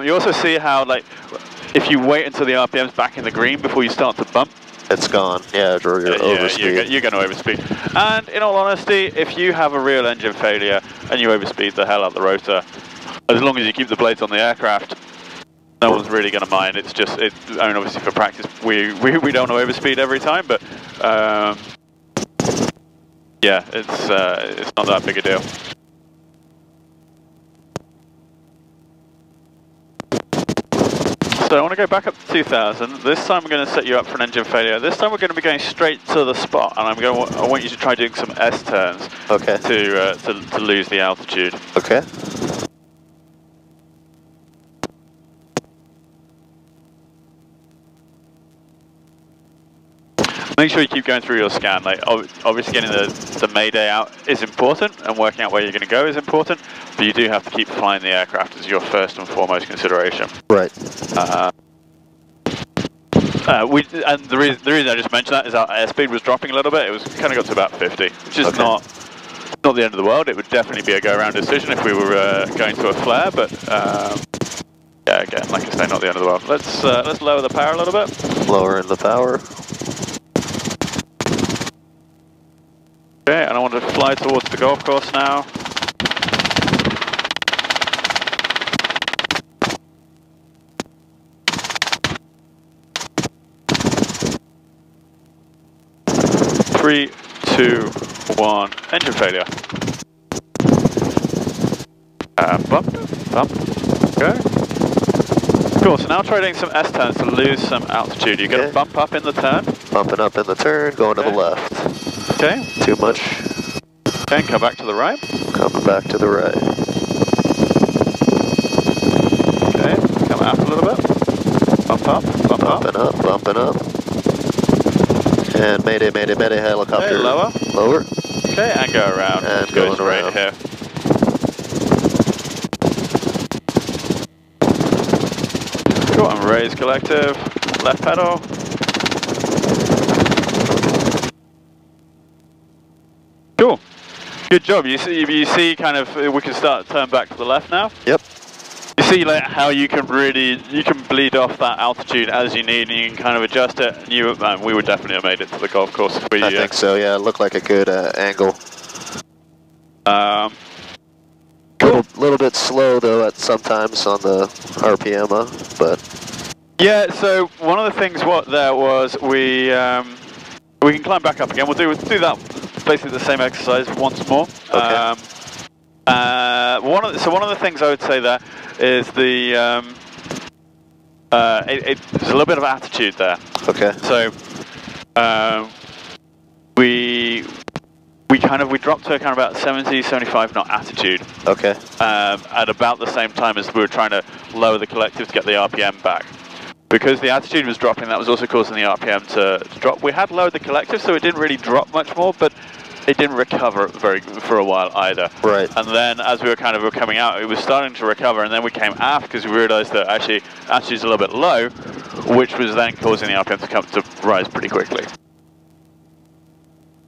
You also see how, like, if you wait until the RPM's back in the green before you start to bump, it's gone. Yeah, you're overspeed. You're going to overspeed. And in all honesty, if you have a real engine failure and you overspeed the hell out of the rotor, as long as you keep the blades on the aircraft, no one's really going to mind. It's just, I mean, obviously for practice, we don't want to overspeed every time, but yeah, it's not that big a deal. So I want to go back up to 2000. This time I'm going to set you up for an engine failure. This time we're going to be going straight to the spot, and I want you to try doing some S turns. Okay. To lose the altitude. Okay. Make sure you keep going through your scan. Like obviously getting the mayday out is important, and working out where you're going to go is important, but you do have to keep flying the aircraft as your first and foremost consideration. Right. And the reason I just mentioned that is our airspeed was dropping a little bit. It was kind of got to about 50, which is not the end of the world. It would definitely be a go-around decision if we were going to a flare, but yeah, again, like I say, not the end of the world. Let's lower the power a little bit. Lowering the power. Okay, and I want to fly towards the golf course now. Three, 2, 1, engine failure. Bump, okay. Cool, so now try doing some S-turns to lose some altitude. You're going to bump up in the turn. Bumping up in the turn, going to the left. Okay. Too much. Okay, and come back to the right. Coming back to the right. Okay, come aft a little bit. Bump up, bump up. Bumping up. And mayday, helicopter. Okay, lower. Lower. Okay, and go around. And go going straight around. here. Cool, and raise collective. Left pedal. Cool. Good job. You see kind of, we can start to turn back to the left now. Yep. You see like how you can bleed off that altitude as you need, and you can kind of adjust it. We would definitely have made it to the golf course if we... I think so, yeah. It looked like a good angle. Cool. Little bit slow though at sometimes on the RPM, but... Yeah, so one of the things there was we can climb back up again. We'll do that, basically the same exercise once more. Okay. One of the things I would say there is there's a little bit of attitude there. Okay. So we dropped to a kind of about 70, 75 knot attitude. Okay. At about the same time as we were trying to lower the collective to get the RPM back. Because the attitude was dropping, that was also causing the RPM to drop. We had lowered the collective, so it didn't really drop much more, but it didn't recover for a while either. Right. And then as we were coming out, it was starting to recover, and then we came aft because we realized that actually attitude's a little bit low, which was then causing the RPM to rise pretty quickly.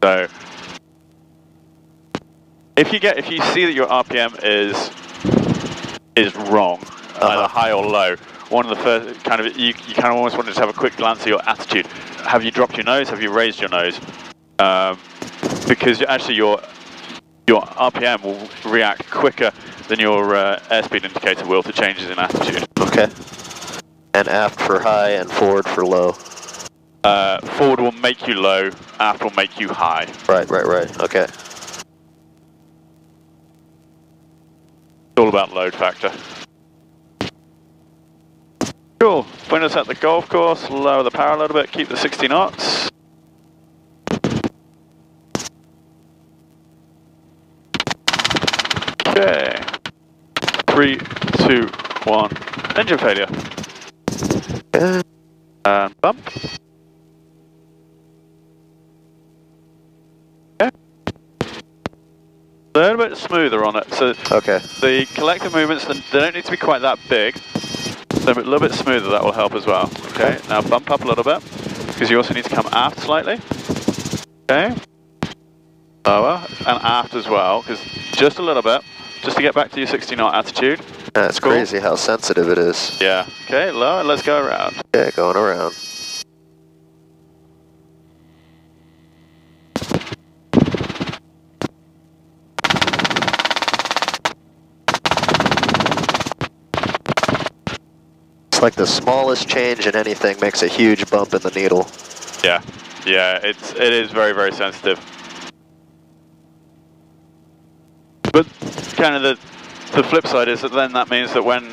So if you see that your RPM is wrong, either high or low, one of the first you kind of almost wanted to have a quick glance at your attitude. Have you dropped your nose? Have you raised your nose? Because actually your RPM will react quicker than your airspeed indicator will to changes in attitude. Okay. And aft for high and forward for low. Forward will make you low, aft will make you high. Right, okay. It's all about load factor. Cool, point us at the golf course, lower the power a little bit, keep the 60 knots. Okay, 3, 2, 1, engine failure. And bump. Okay. A little bit smoother on it, so okay. The collective movements, they don't need to be quite that big. So a little bit smoother, that will help as well. Okay, now bump up a little bit, because because you also need to come aft slightly. Okay. Lower and aft as well, because just a little bit, just to get back to your 60 knot attitude. That's cool. Crazy how sensitive it is. Yeah. Okay, lower, let's go around. Yeah, going around. It's like the smallest change in anything makes a huge bump in the needle. Yeah, yeah, it is very, very sensitive. But kind of the flip side is that then that means that when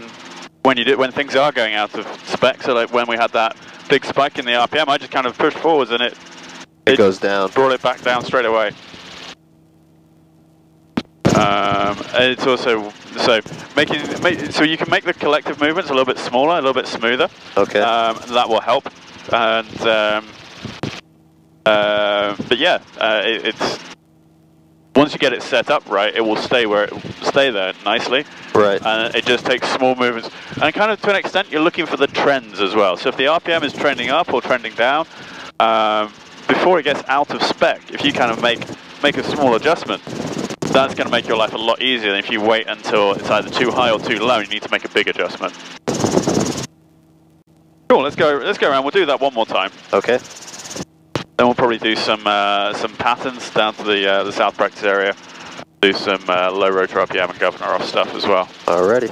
things are going out of spec, so like when we had that big spike in the RPM, I just kind of pushed forwards and it goes down. Brought it back down straight away. It's also so you can make the collective movements a little bit smaller, a little bit smoother. Okay. That will help. And but yeah, it's once you get it set up right, it will stay there nicely. Right. And it just takes small movements. And kind of to an extent, you're looking for the trends as well. So if the RPM is trending up or trending down, before it gets out of spec, if you kind of make a small adjustment, that's going to make your life a lot easier than if you wait until it's either too high or too low and you need to make a big adjustment. Cool, let's go around. We'll do that one more time. Okay. Then we'll probably do some patterns down to the south practice area. Do some low rotor RPM and governor off stuff as well. Alrighty.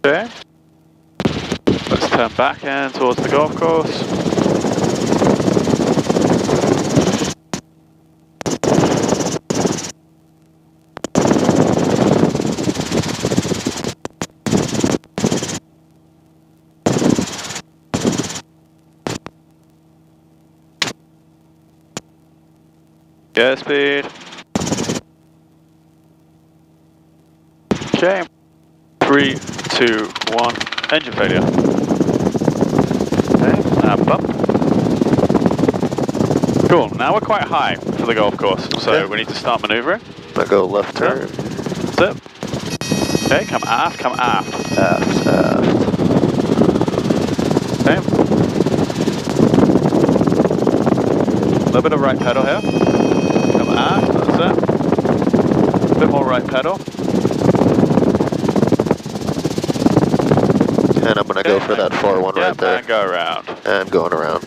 Okay. Let's turn back in towards the golf course. Gear speed. Okay. 3, 2, 1, engine failure. Okay, bump. Cool, now we're quite high for the golf course, so we need to start maneuvering. I go left turn. That's it. Okay, come aft, come aft. Aft, aft. Okay. A little bit of right pedal here. Come aft, that's it. A bit more right pedal. And I'm going to go for that far one right there. And go around. And going around.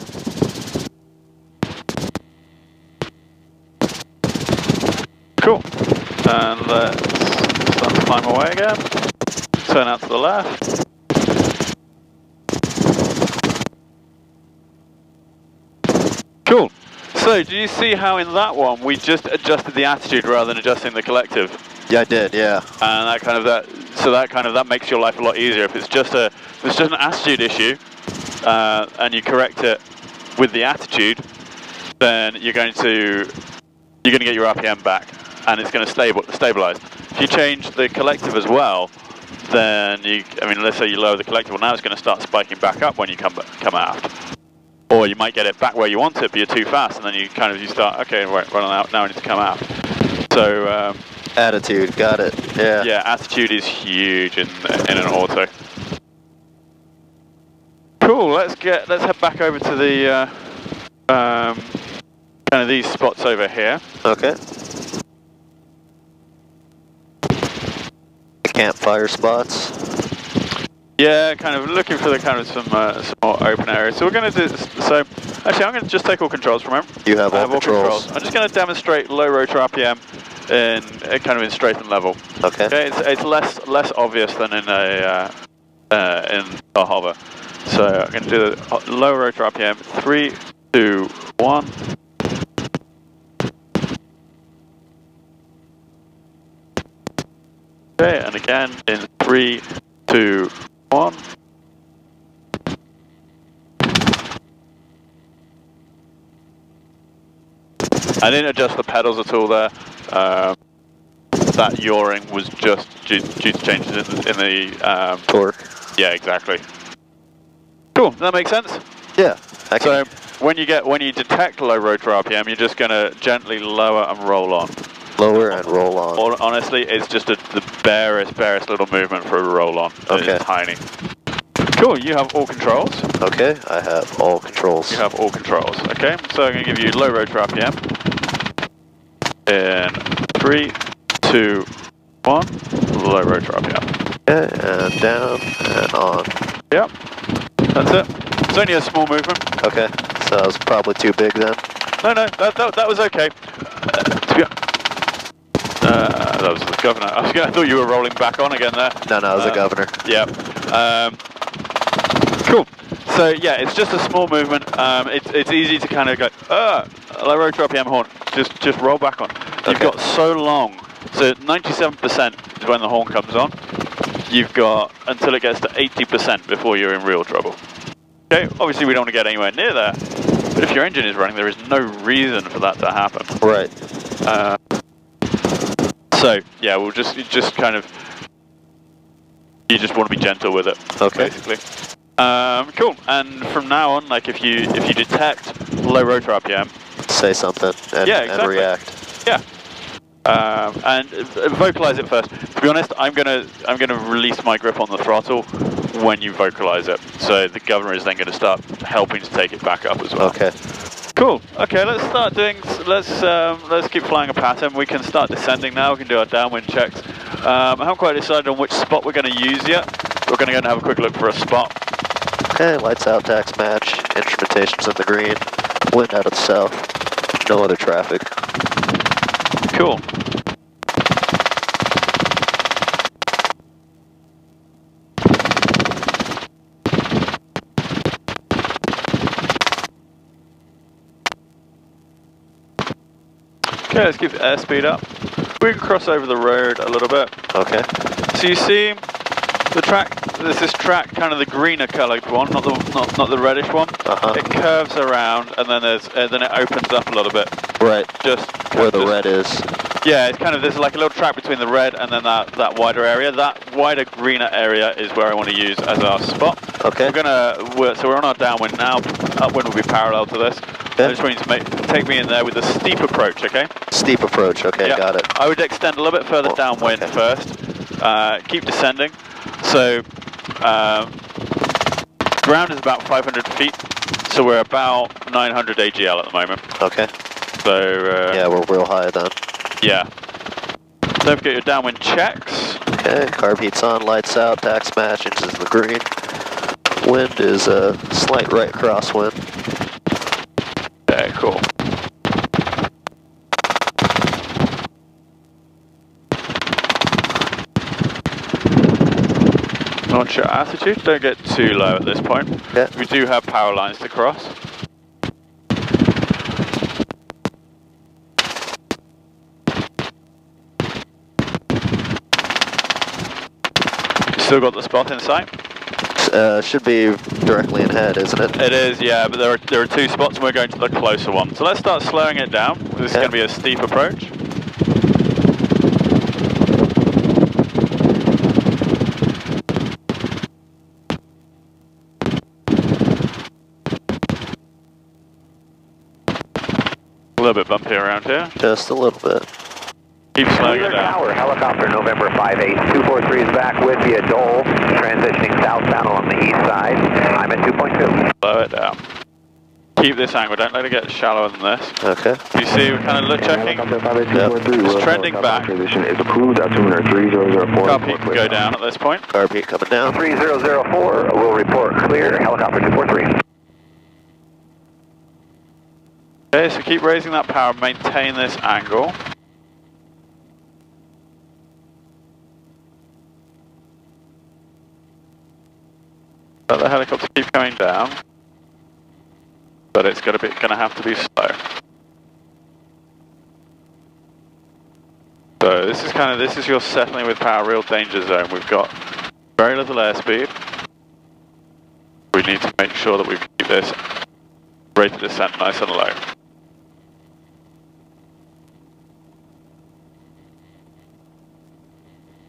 Cool. And let's start to climb away again. Turn out to the left. Cool. So, do you see how in that one we just adjusted the attitude rather than adjusting the collective? Yeah, I did, yeah. And that makes your life a lot easier. If it's just an attitude issue, and you correct it with the attitude, then you're going to get your RPM back, and it's going to stabilize. If you change the collective as well, then let's say you lower the collective, well, now it's going to start spiking back up when you come aft. Or you might get it back where you want it, but you're too fast, and then you start, okay, right, run out, now I need to come aft. So. Attitude, got it. Yeah. Yeah, attitude is huge in an auto. Cool. Let's head back over to the kind of these spots over here. Okay. The campfire spots. Yeah, kind of looking for some more open areas. So we're going to do so. Actually, I'm going to just take all controls from him. You have all controls. I'm just going to demonstrate low rotor RPM in straight and level. Okay. Okay, it's less obvious than in a hover. So I'm going to do the low rotor RPM. 3, 2, 1. Okay, and again in 3, 2, 1. I didn't adjust the pedals at all there. That yawing was just due to changes in the torque. Yeah, exactly. Cool. Does that make sense? Yeah. So when you detect low rotor RPM, you're just going to gently lower and roll on. Lower and roll on. Honestly, it's just the barest little movement for a roll on. Okay. It's tiny. Cool. You have all controls. Okay. I have all controls. You have all controls. Okay. So I'm going to give you low rotor RPM. In 3, 2, 1. Low rotor RPM. Okay. And down and on. Yep. That's it. It's only a small movement. Okay. So that was probably too big then. No, that was okay. That was the governor. I thought you were rolling back on again there. No, it was the governor. Yeah. Cool. So yeah, it's just a small movement. It's easy to kind of go, low rotor RPM horn. Just roll back on. You've got so long. So 97% is when the horn comes on. You've got until it gets to 80% before you're in real trouble. Okay, obviously we don't want to get anywhere near there, but if your engine is running, there is no reason for that to happen. Right. So yeah, we'll just kind of, you just want to be gentle with it. Okay. Basically. Cool. And from now on, like if you detect low rotor RPM, say something and, yeah, exactly. And react. Yeah. And vocalize it first. To be honest, I'm gonna release my grip on the throttle when you vocalize it. So the governor is then going to start helping to take it back up as well. Okay. Cool. Okay, let's start doing. Let's keep flying a pattern. We can start descending now. We can do our downwind checks. I haven't quite decided on which spot we're going to use yet. We're going to go and have a quick look for a spot. Okay, lights out, tax match, instrumentation's in the green, wind out of the south, no other traffic. Cool. Okay, let's keep the airspeed up. We can cross over the road a little bit. Okay. So you see the track, there's this track, kind of the greener coloured one, not the reddish one. It curves around and then then it opens up a little bit. Right. Just where the red is. Yeah, it's kind of, there's like a little track between the red and then that wider area. That wider greener area is where I want to use as our spot. Okay. So we're on our downwind now. Upwind will be parallel to this. Okay. I just want you to take me in there with a steep approach, okay? Steep approach, okay, yeah. Got it. I would extend a little bit further downwind first. Keep descending. So, ground is about 500 feet. So we're about 900 AGL at the moment. Okay. So, yeah, we're real high then. Yeah. Don't forget your downwind checks. Okay, carb heat's on, lights out, tax match, engines in the green. Wind is a slight right crosswind. Okay, cool. Launch your attitude, don't get too low at this point. Yeah. We do have power lines to cross. You still got the spot in sight? Should be directly in head, isn't it? It is, yeah, but there are two spots and we're going to the closer one. So let's start slowing it down. This is going to be a steep approach. A little bit bumpy around here. Just a little bit. Keep slowing it down. Tower, helicopter November 58243 is back with you at Dole, transitioning southbound along the east side. I'm at 2.2. Slow it down. Keep this angle, don't let it get shallower than this. Okay. You see, we're kind of look checking. It's trending back. Transition is approved, altimeter 3004. Carb heat can go down at this point. Carb heat coming down. 3004 will report clear, helicopter 243. Okay, so keep raising that power, maintain this angle. Let the helicopter keep coming down, but it's going to have to be slow. So this is your settling with power real danger zone. We've got very little airspeed. We need to make sure that we keep this rate of descent nice and low.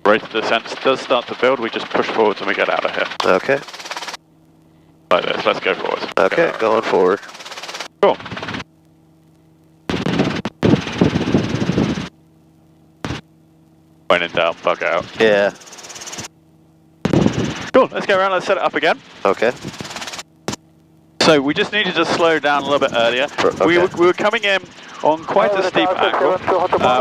Rate of descent does start to build, we just push forwards and we get out of here. Okay. Like this, let's go forwards. Okay, going forward. Cool. When in doubt, bug out. Yeah. Cool, let's go around, let's set it up again. Okay. So we just needed to slow down a little bit earlier. Okay. We were coming in on quite a steep angle.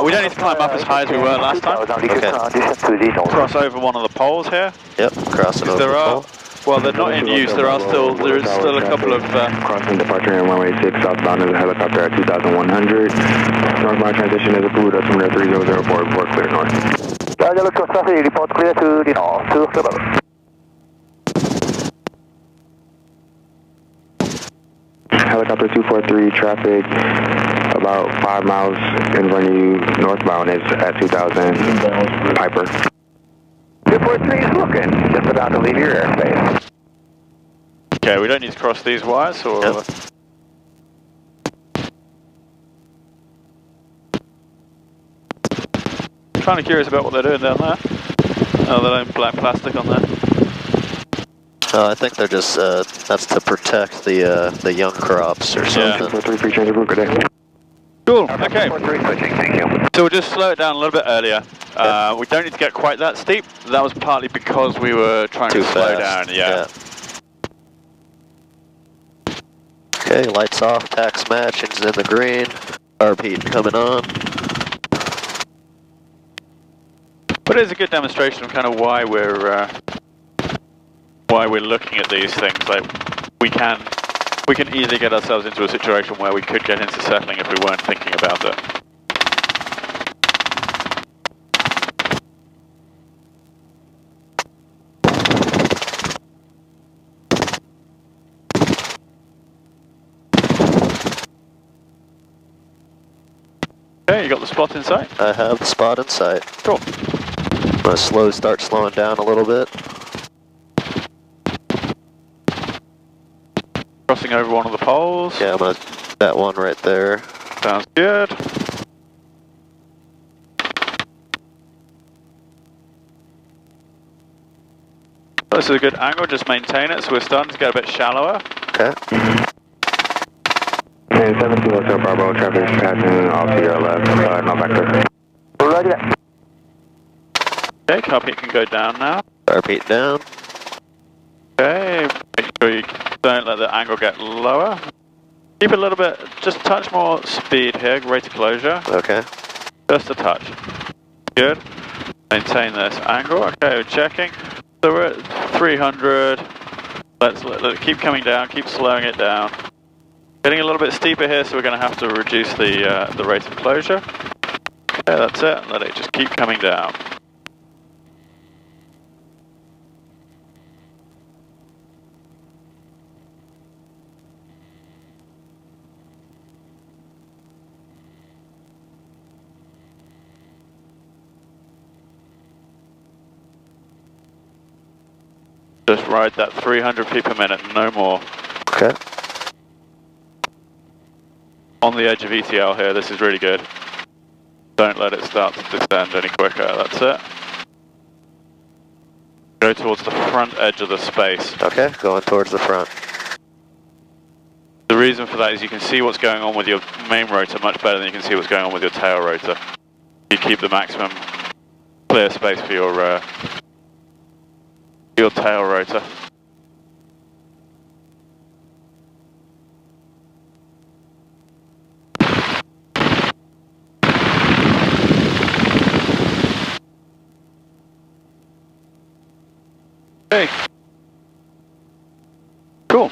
We don't need to climb up as high as we were last time. Okay. Cross over one of the poles here. Yep, crossing over There the are, pole. well, they're not in use. There is still a couple of. Crossing departure in runway 6 southbound is a helicopter at 2,100. Northbound transition is approved. Altimeter 3004. Report clear north. Roger, look to traffic. Report clear to the north. To Quebec. Helicopter 243 traffic about 5 miles in front of you northbound is at 2,000 Piper. 243 is looking. Just about to leave your airspace. Okay, we don't need to cross these wires, or. Yep. Kind of curious about what they're doing down there. Oh, they're doing black plastic on there. I think they're just, that's to protect the young crops or something. 243 free change of route, good day. Cool, okay. 243 switching, thank you. So we'll just slow it down a little bit earlier. We don't need to get quite that steep. That was partly because we were trying Too to slow fast. down, yeah. Okay, lights off, tax match, engine's in the green. Arb heat coming on. But it is a good demonstration of kind of why we're looking at these things. Like we can easily get ourselves into a situation where we could get into settling if we weren't thinking about it. Okay, you got the spot in sight? I have the spot in sight. Cool. I'm gonna start slowing down a little bit. Crossing over one of the poles. Yeah, I'm gonna, that one right there. Sounds good. This is a good angle, just maintain it, so we're starting to get a bit shallower. Okay. And 17 Hotel Bravo, traffic is passing off to your left, no vector. Roger. Okay, copy, it can go down now. Arb heat down. Okay, make sure you don't let the angle get lower. Keep it a little bit, just a touch more speed here, rate of closure. Okay. Just a touch. Good. Maintain this angle. Okay, we're checking. So we're at 300. Let's keep coming down, keep slowing it down. Getting a little bit steeper here, so we're going to have to reduce the rate of closure. Okay, that's it. Let it just keep coming down. Just ride that 300 feet per minute, no more. Okay. On the edge of ETL here, this is really good. Don't let it start to descend any quicker, that's it. Go towards the front edge of the space. Okay, going towards the front. The reason for that is you can see what's going on with your main rotor much better than you can see what's going on with your tail rotor. You keep the maximum clear space for your tail rotor. Okay. Cool.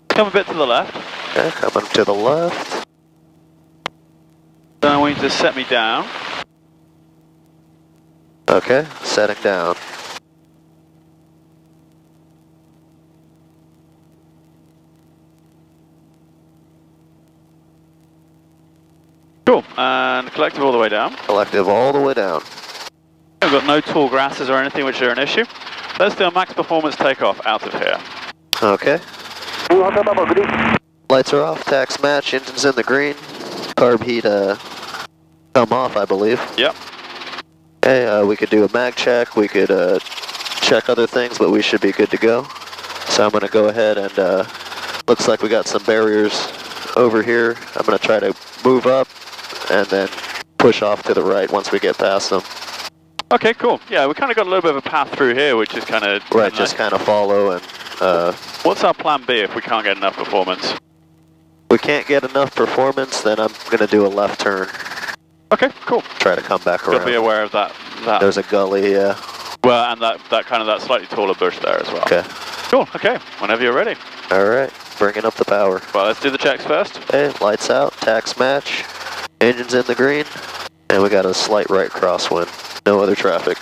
Come a bit to the left. Okay, coming to the left. Then I want you to set me down. Okay, setting down. Cool. And collective all the way down. Collective all the way down. We've got no tall grasses or anything which are an issue. Let's do a max performance takeoff out of here. Okay. Lights are off, tax match, engine's in the green. Carb heat come off, I believe. Yep. Okay, we could do a mag check, we could check other things, but we should be good to go. So I'm going to go ahead and looks like we got some barriers over here. I'm going to try to move up and then push off to the right once we get past them. Okay, cool. Yeah, we kind of got a little bit of a path through here, which is kind of... Right, just kind of follow and... What's our plan B if we can't get enough performance? We can't get enough performance, then I'm going to do a left turn. Okay, cool. Try to come back around. Got to be aware of that. There's a gully, yeah. Well, and that slightly taller bush there as well. Okay. Cool, okay. Whenever you're ready. Alright, bringing up the power. Well, let's do the checks first. Okay, lights out, tax match, engine's in the green, and we got a slight right crosswind. No other traffic.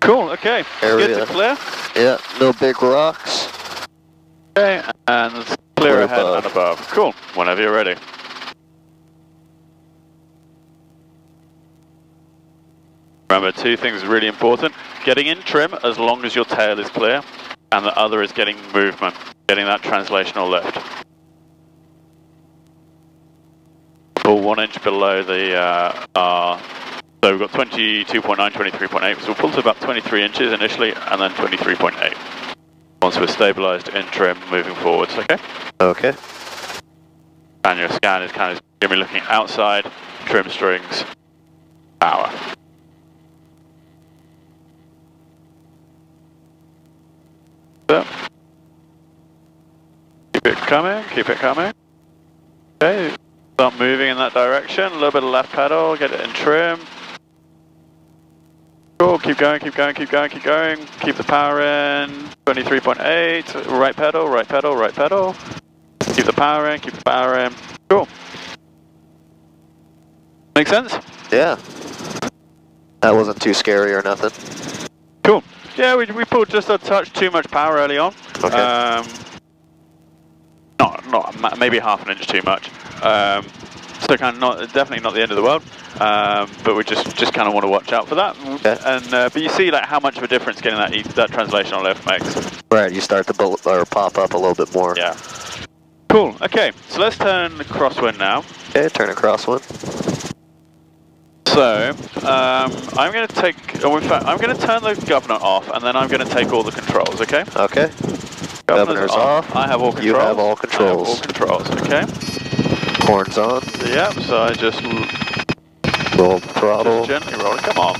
Cool, okay. Area. Good to clear. Yeah, no big rocks. Okay, and clear ahead and above. Cool, whenever you're ready. Remember, two things really important. Getting in trim as long as your tail is clear, and the other is getting movement, getting that translational lift. Pull 1 inch below the so we've got 22.9, 23.8, so we'll pull to about 23 inches initially, and then 23.8. Once we're stabilized in trim, moving forwards, okay? Okay. And your scan is kind of going to be looking outside, trim strings, power. So, keep it coming, keep it coming. Okay, start moving in that direction, a little bit of left pedal, get it in trim. Cool, keep going, keep going, keep going, keep going. Keep the power in, 23.8, right pedal, right pedal, right pedal. Keep the power in, keep the power in. Cool. Make sense? Yeah. That wasn't too scary or nothing. Cool. Yeah, we pulled just a touch too much power early on. Okay. Not maybe half an inch too much. So kind of definitely not the end of the world. But we just kind of want to watch out for that. Okay. And but you see like how much of a difference getting that translational lift makes. Right, you start to pop up a little bit more. Yeah. Cool. Okay, so let's turn the crosswind now. Okay, turn a crosswind. So I'm going to take. Oh, in fact, I'm going to turn the governor off, and then I'm going to take all the controls. Okay. Okay. Governor's off. I have all controls. You have all controls. I have all controls. Okay. Horns on. Yep. So I just roll the throttle. Just gently roll it. Come on.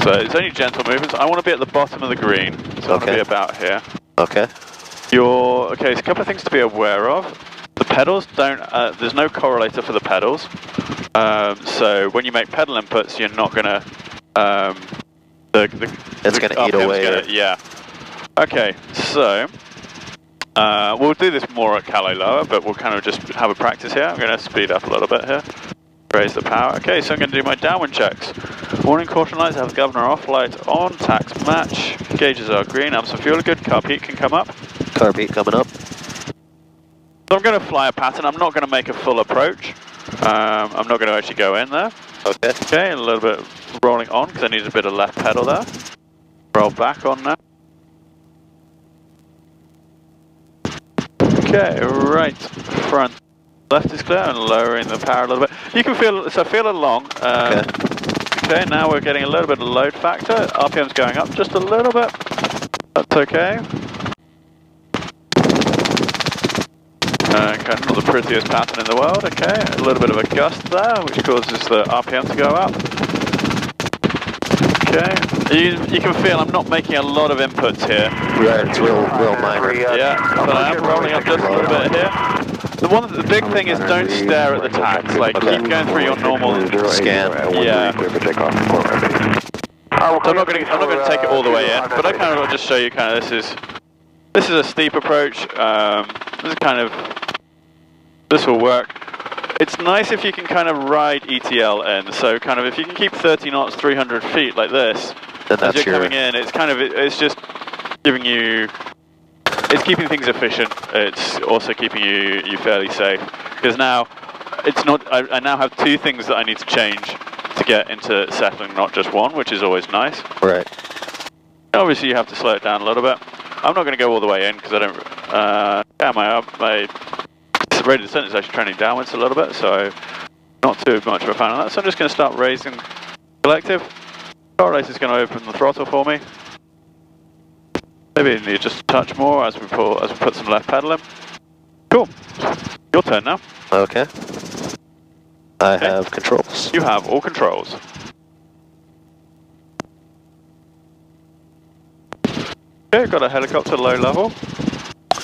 So it's only gentle movements. I want to be at the bottom of the green, so I'm going to be about here. Okay. Okay, so a couple of things to be aware of. The pedals don't, there's no correlator for the pedals. So when you make pedal inputs, you're not going to, it's going to eat away. Yeah. Okay, so, we'll do this more at Calais lower, but we'll kind of just have a practice here. I'm going to speed up a little bit here. Raise the power. Okay, so I'm going to do my downwind checks. Warning caution lights, have the governor off, light on, tax match. Gauges are green, amps and fuel are good, carb heat can come up. Carb heat coming up. So I'm going to fly a pattern, I'm not going to make a full approach. I'm not going to actually go in there. Okay. Okay, a little bit rolling on, because I need a bit of left pedal there. Roll back on now. Okay, right front. Left is clear and lowering the power a little bit. You can feel, so feel along. Okay, now we're getting a little bit of load factor. RPM's going up just a little bit. That's okay. Okay, not the prettiest pattern in the world. Okay, a little bit of a gust there, which causes the RPM to go up. Okay, you can feel I'm not making a lot of inputs here. Right, it's real minor. Yeah, so I'm rolling up just a little bit here. The big thing is don't stare at the tax. Like keep going through your normal scan. Yeah. So I'm not going to take it all the way in, but I kind of want to just show you kind of this is a steep approach. This will work. It's nice if you can kind of ride ETL in. So kind of if you can keep 30 knots, 300 feet like this, as you're coming in, it's just giving you. It's keeping things efficient. It's also keeping you fairly safe. because now it's not. I now have two things that I need to change to get into settling, not just one, which is always nice. Right. Obviously, you have to slow it down a little bit. I'm not going to go all the way in because I don't. Yeah, my rate of descent is actually trending downwards a little bit, so not too much of a fan of that. So I'm just going to start raising collective. Power race is going to open the throttle for me. Maybe you need just a touch more as we put some left pedal in. Cool. Your turn now. Okay. I have controls. You have all controls. Okay, got a helicopter low level.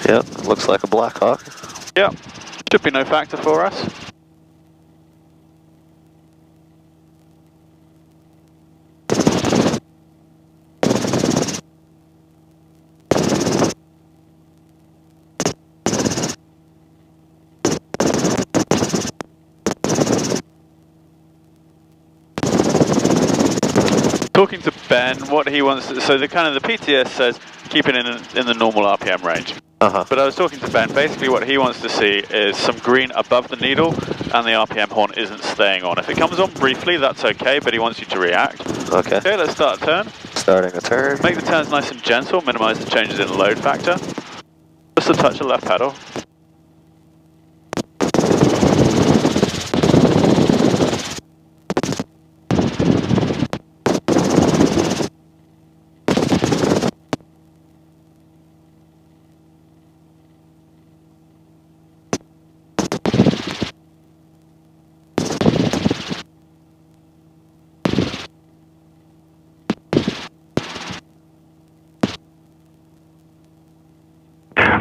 Yep, looks like a Black Hawk. Yep, should be no factor for us. Talking to Ben, what he wants, so the kind of the PTS says keep it in the normal RPM range. But I was talking to Ben, basically what he wants to see is some green above the needle and the RPM horn isn't staying on. If it comes on briefly, that's okay, but he wants you to react. Okay. Okay, let's start a turn. Starting a turn. Make the turns nice and gentle, minimize the changes in load factor. Just a touch of left pedal.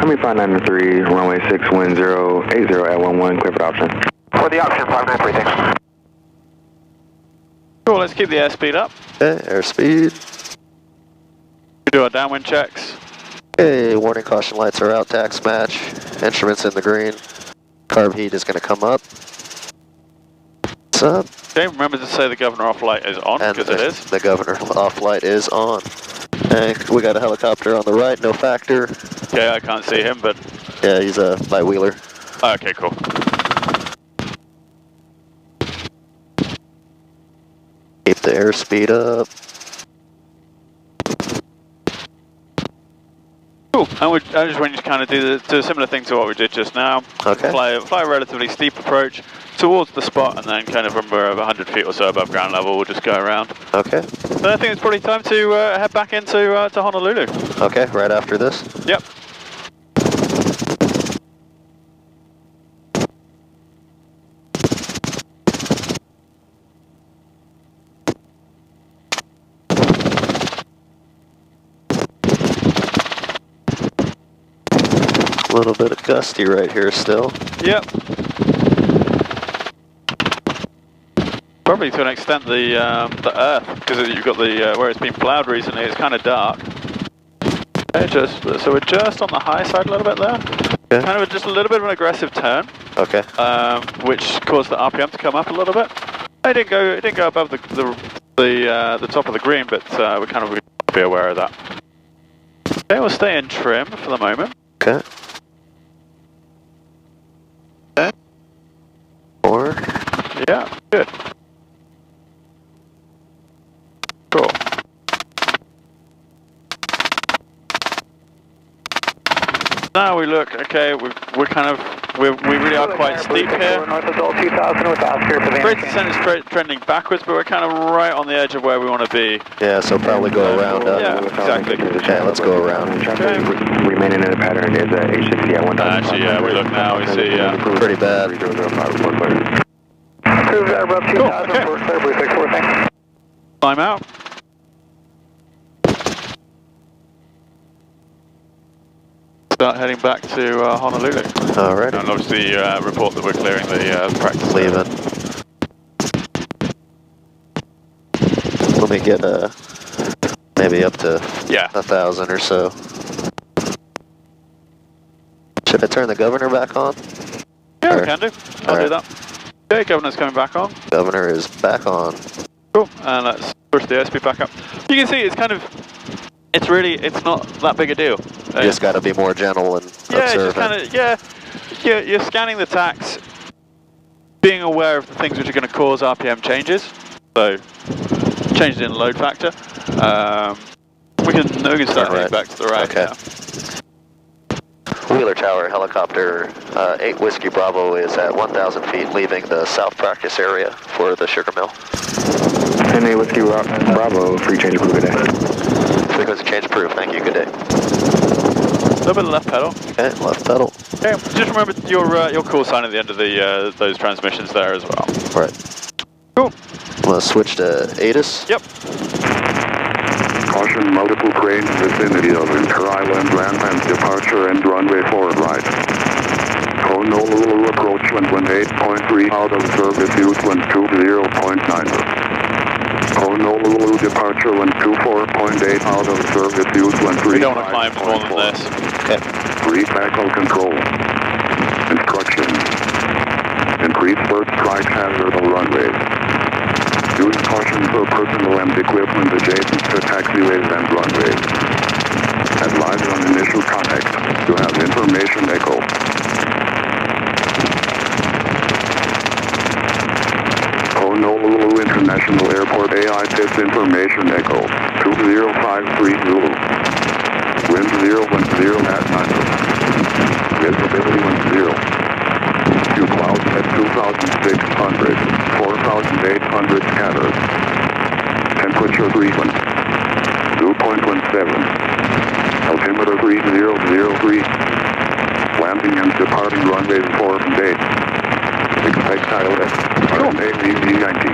Army 593, runway 6, wind 080 at 11, clear for option. For the option, 593, thanks. Cool, let's keep the airspeed up. Okay, airspeed. We do our downwind checks. Okay, warning caution lights are out, tax match. Instruments in the green. Carb heat is going to come up. What's up? Okay, remember to say the governor off light is on, because it is. The governor off light is on. And we got a helicopter on the right, no factor. Okay, I can't see him, but... Yeah, he's a light wheeler. Okay, cool. Keep the airspeed up. Cool, and I just want you to kind of do a similar thing to what we did just now. Okay. Fly a relatively steep approach towards the spot, and then kind of when we're 100 feet or so above ground level, we'll just go around. Okay. So I think it's probably time to head back into to Honolulu. Okay, right after this? Yep. A little bit of gusty right here still. Yep. Probably to an extent the earth, because you've got the where it's been ploughed recently, it's kind of dark. Okay, so we're just on the high side a little bit there. Okay. Kind of just a little bit of an aggressive turn. Okay. Which caused the RPM to come up a little bit. It didn't go above the top of the green, but we kind of be aware of that. Okay, we'll stay in trim for the moment. Okay. Okay. 4. Yeah, good. Cool. Now we look, okay, we really are quite steep here. North of Gold 2000 with Oscar for Rate of descent is trending backwards, but we're kind of right on the edge of where we want to be. Yeah, so probably go around. Yeah, exactly. Okay, let's go around. Okay. Remaining in the pattern is H60 at 1000. Actually, yeah, we look now, we see, Pretty bad. Approved above 2000 okay. for clear, Blue 64, thanks. Climb out. Start heading back to Honolulu. Alright. And obviously report that we're clearing the practice. Leaving. Let me get maybe up to 1,000 or so. Should I turn the governor back on? Yeah, we can do. I'll do that. Okay, governor's coming back on. Governor is back on. Cool, and let's push the airspeed back up. You can see it's kind of, it's not that big a deal. You just got to be more gentle and yeah, observant. it's just kind of, you're scanning the tax. being aware of the things which are going to cause RPM changes, so changes in load factor. We can start heading back to the right. Okay. Yeah. Wheeler Tower helicopter 8 Whiskey Bravo is at 1,000 feet, leaving the south practice area for the sugar mill. And 8 Whiskey Bravo, free change approved, good day. Frequency change approved, thank you, good day. A little bit of left pedal. Okay, left pedal. Okay, just remember your call sign at the end of the those transmissions there as well. Right. Cool. We'll switch to ATIS. Yep. Caution, multiple cranes vicinity of inter-island land and departure and runway forward right. Honolulu approach wind 8.3 out of service use wind 20.9. Honolulu departure wind 24.8 out of service use wind 3. We don't want to climb more than this. Okay. Pre-tackle control. Instructions. Increase first strike hazard on runways. Use caution for personal and equipment adjacent to taxiways and runways. Advise on initial contact to have information echo. Honolulu International Airport AITIS information echo 2053 Zulu. Wind 010 at 9. Visibility wind 0. Few clouds at 2,600, 4,800 scattered. Temperature frequent, 2.17. Altimeter 3003. Landing and departing runways 4 and 8. Expect ILS, RMA VV90.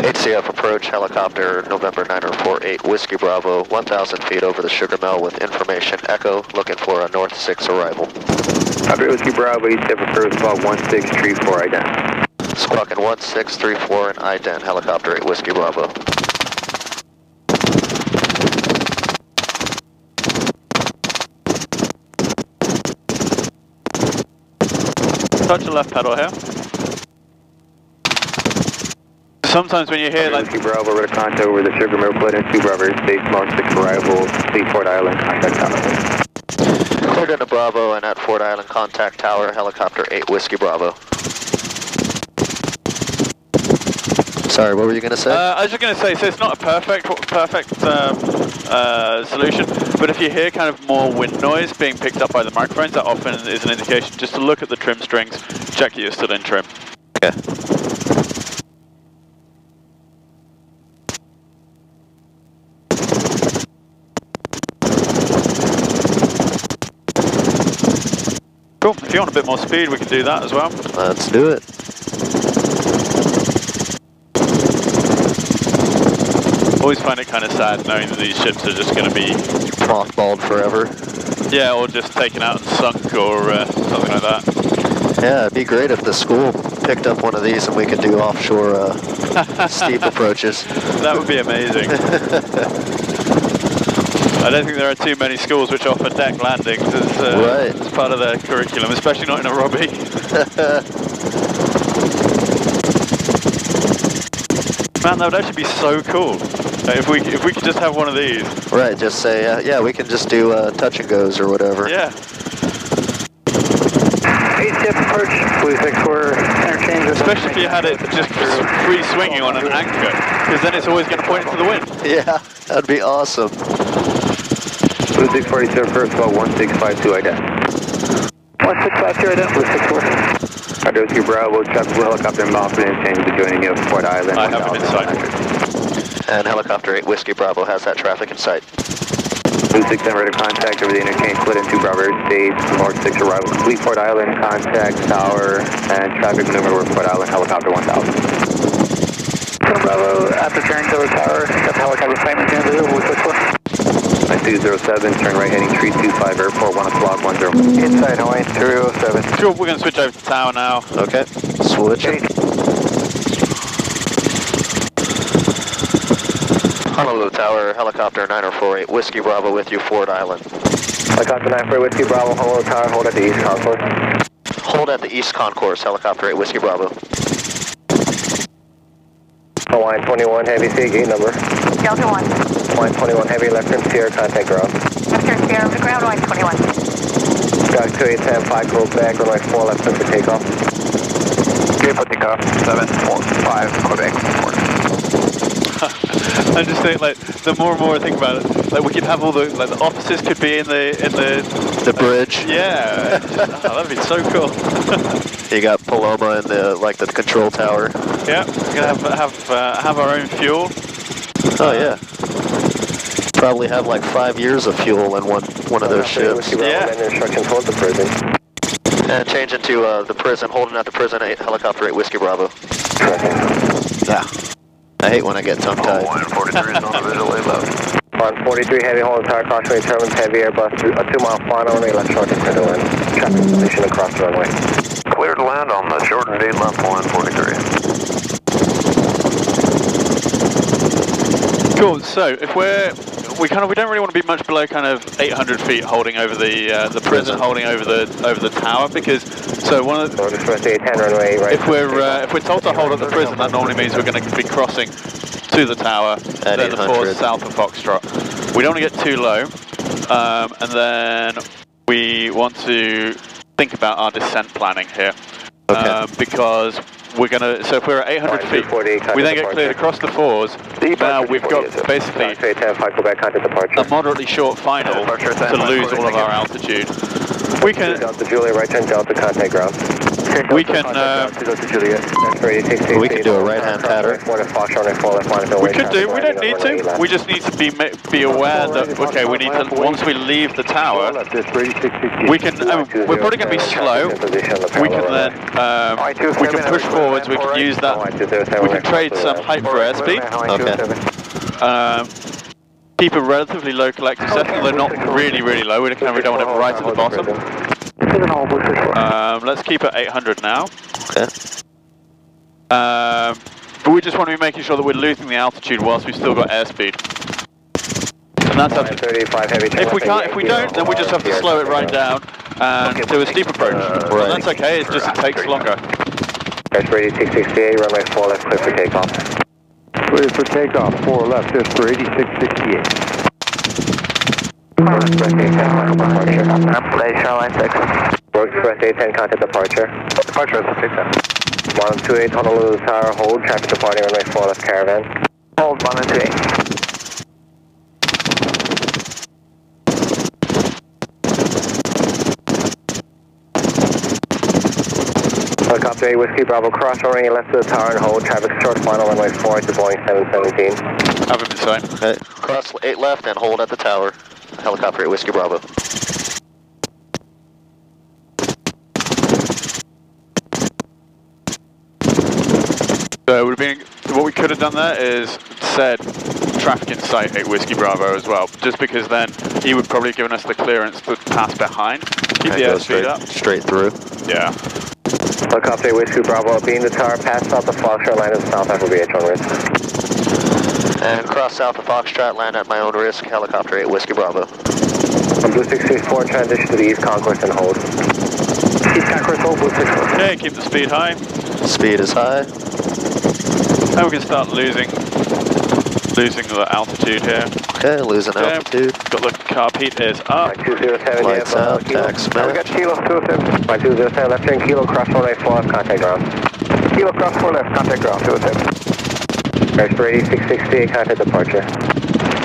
HCF approach helicopter November 9048 Whiskey Bravo 1,000 feet over the sugar mill with information echo, looking for a North 6 arrival. Copy Whiskey Bravo, HCF approach about 1634 ident. Squawking 1634 and ident helicopter 8 Whiskey Bravo. Touch the left pedal here. Sometimes when you hear like... Whiskey Bravo, we're to contact over the sugar mill, flood in 2 Bravo, state Mark 6 arrival, State Fort Island, contact tower. Cleared into Bravo and at Fort Island contact tower, helicopter 8 Whiskey Bravo. Sorry, what were you going to say? I was just going to say, so it's not a perfect solution, but if you hear kind of more wind noise being picked up by the microphones, that often is an indication just to look at the trim strings, check that you're still in trim. Okay. Cool, if you want a bit more speed, we can do that as well. Let's do it. Always find it kind of sad knowing that these ships are just going to be Mothballed forever. Yeah, or just taken out and sunk or something like that. Yeah, it'd be great if the school picked up one of these and we could do offshore steep approaches. That would be amazing. I don't think there are too many schools which offer deck landings as part of their curriculum, especially not in a Robbie. Man, that would actually be so cool. If we could just have one of these. Right, just say, yeah, we can just do touch and goes or whatever. Yeah. HCF approach, 264, interchange. Especially if you had it just free swinging on an anchor, because then it's always going to point into the wind. Yeah, that'd be awesome. 2647 first call 1652 ident. 1652 ident, 264. Whiskey Bravo, tropical helicopter inbound for interchange joining you at Fort Island. I have it in sight. And helicopter 8 Whiskey Bravo has that traffic in sight. 26 ready to contact over the interchange, split in 2 Bravo Airspace, Mark 6 arrival, complete Fort Island, contact tower, and traffic maneuver over Fort Island, helicopter 1000. Bravo, after turning to the tower, got the helicopter flaming down the hill, 207, turn right heading 325 airport, 1 o'clock, 10. Inside Hawaii, 207. Sure, we're going to switch over to tower now. Okay, switch. Honolulu Tower, helicopter 9048, Whiskey Bravo with you, Fort Island. Helicopter 948, Whiskey Bravo, Honolulu Tower, hold at the east concourse. Hold at the east concourse, helicopter 8 Whiskey Bravo. Hawaiian 21, heavy sea, gate number. Delta 1. Hawaiian 21, heavy left turn, Sierra, contact ground. Left turn Sierra to ground, Y21. Got 2810, go back, runway 4 left, clear for takeoff. Clear for takeoff, 745, Quebec, report. I just think, like, the more and more I think about it, like, we could have all the, like, the offices could be in the bridge. Yeah, that'd be so cool. You got Paloma in the, like, the control tower. Yeah, we're gonna have our own fuel. Oh yeah. Probably have like 5 years of fuel in one of those ships. Yeah. And instructions hold the prison. And change it to the prison, holding at the prison, helicopter 8 Whiskey Bravo. Yeah. I hate when I get tongue-tied. 143 is on the visual left. 143 heavy, hold the tower, caution determined, heavy Airbus, a 2 mile final only, left short and clear to land. Traffic position across the runway. Clear to land on the shortened day left 143. Cool. So if we don't really want to be much below kind of 800 feet, holding over the prison, holding over the tower, because one of the, runway, right, if we're told to hold at the prison, that normally means we're going to be crossing to the tower at the force south of Foxtrot. We don't want to get too low, and then we want to think about our descent planning here, because we're going to, so if we're at 800 feet, we then get cleared across the fours. Now we've got basically a moderately short final to lose all of our altitude. We can, Delta Juliet, right turn Delta, contact ground. We can do a right-hand pattern. We could do. We don't need to. We just need to be aware that we need to. Once we leave the tower, we can. We're probably going to be slow. We can then. We can push forwards. We can use that. We can trade some height for airspeed. Okay. Keep a relatively low collective setting, though not really low. We don't want it right at the bottom. Let's keep it 800 now. Okay. But we just want to be making sure that we're losing the altitude whilst we've still got airspeed. And that's up to, if we don't, then we just have to slow it right down and do a steep approach. And that's okay, it's just it takes longer. For 8668, runway 4 left, clear for takeoff. Clear for takeoff, 4 left, just for 8668. Shoreline 6. Road Express 810, contact departure. Departure is 610. 128 Honolulu Tower, hold, traffic departing runway 4 left caravan. Hold 128. Helicopter 8 Whiskey Bravo, cross runway left to the tower and hold, traffic short final runway 4 to Boeing 717. Have him inside. Okay. Cross 8 left and hold at the tower. Helicopter 8 Whiskey Bravo. So what we could have done there is said traffic in sight 8 Whiskey Bravo as well, just because then he would probably have given us the clearance to pass behind. Keep the airspeed up. Straight through. Yeah. Helicopter 8 Whiskey Bravo, being the tower, pass south of Foxtrot, land at the south FOVH on risk. And cross south of Foxtrot, land at my own risk, helicopter 8 Whiskey Bravo. On Blue 664, transition to the East Concourse and hold. East Concourse, hold, Blue 664. Okay, keep the speed high. Speed is high. And we can start losing the altitude here. Okay, losing altitude. Got the carb heat is up. 207, Lights out, tax we got Kilo 207. 207, left turn Kilo, cross runway 4 left, contact ground. Kilo cross 4 left, contact ground, 207. Airs for 8668, contact departure.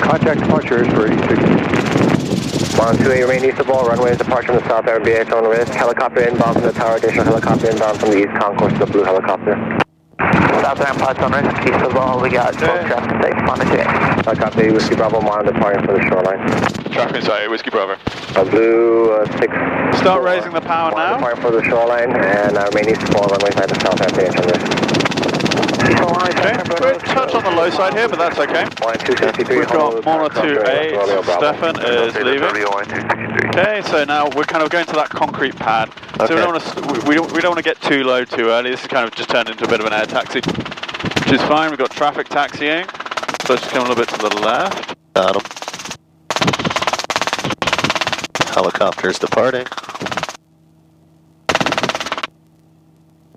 Contact departure is for 8668. 128, remain east of ball, runway departure from the south RBH on risk. Helicopter inbound from the tower, additional helicopter inbound from the East Concourse to the Blue helicopter. Southbound pods on risk, east of all, we got 12 traffic safe, monitor. Helicopter 8 Whiskey Bravo, monitor departing from the shoreline. Traffic inside 8 Whiskey Bravo. Blue 6. Start raising the power now. Departing from the shoreline, and remain east of ball, runway side to south RBH on risk. Okay, we're a touch on the low side here, but that's okay. We've got Mauna 28, Stefan is leaving. Okay, so now we're kind of going to that concrete pad. So we don't want to get too low too early. This is kind of just turned into a bit of an air taxi, which is fine. We've got traffic taxiing. So let's just come a little bit to the left. Got him. Helicopters departing.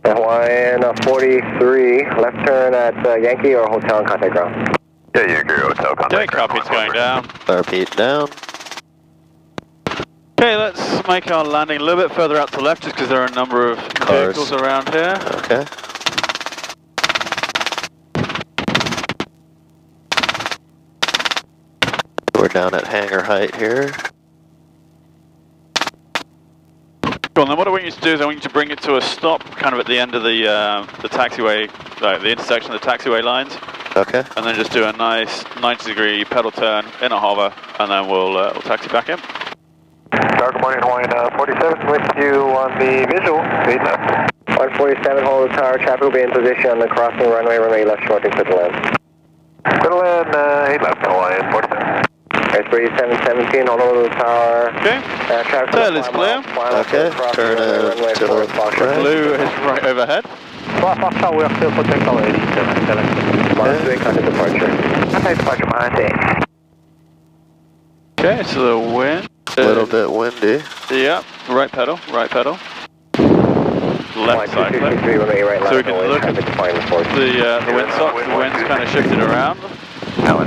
Hawaiian 43, left turn at Yankee or hotel and contact ground. Yeah, Yankee hotel contact ground. Carb heat's going down. Carb heat down. Okay, let's make our landing a little bit further out to the left just because there are a number of vehicles around here. Okay. We're down at hangar height here. Cool, and then what I want you to do is I want you to bring it to a stop kind of at the end of the taxiway, like the intersection of the taxiway lines. Okay. And then just do a nice 90-degree pedal turn in a hover, and then we'll taxi back in. Good morning, Hawaiian 47 with you on the visual, 147, hold the tower, traffic will be in position on the crossing runway left short and clear to land. Clear to land, 8 left, Hawaiian 47. Raspberry 717, hold on to the tower. Okay, tail is clear. Okay, turn to the right. Blue is right overhead. Foxtrot, we are clear for takeoff, 87, select. Monterey, contact departure. Contact departure, Monterey. Okay, so the wind. A little bit windy. Yeah, right pedal, right pedal. Left side clip. So we can look at the windsock, the wind's kind of shifted around. Pedal.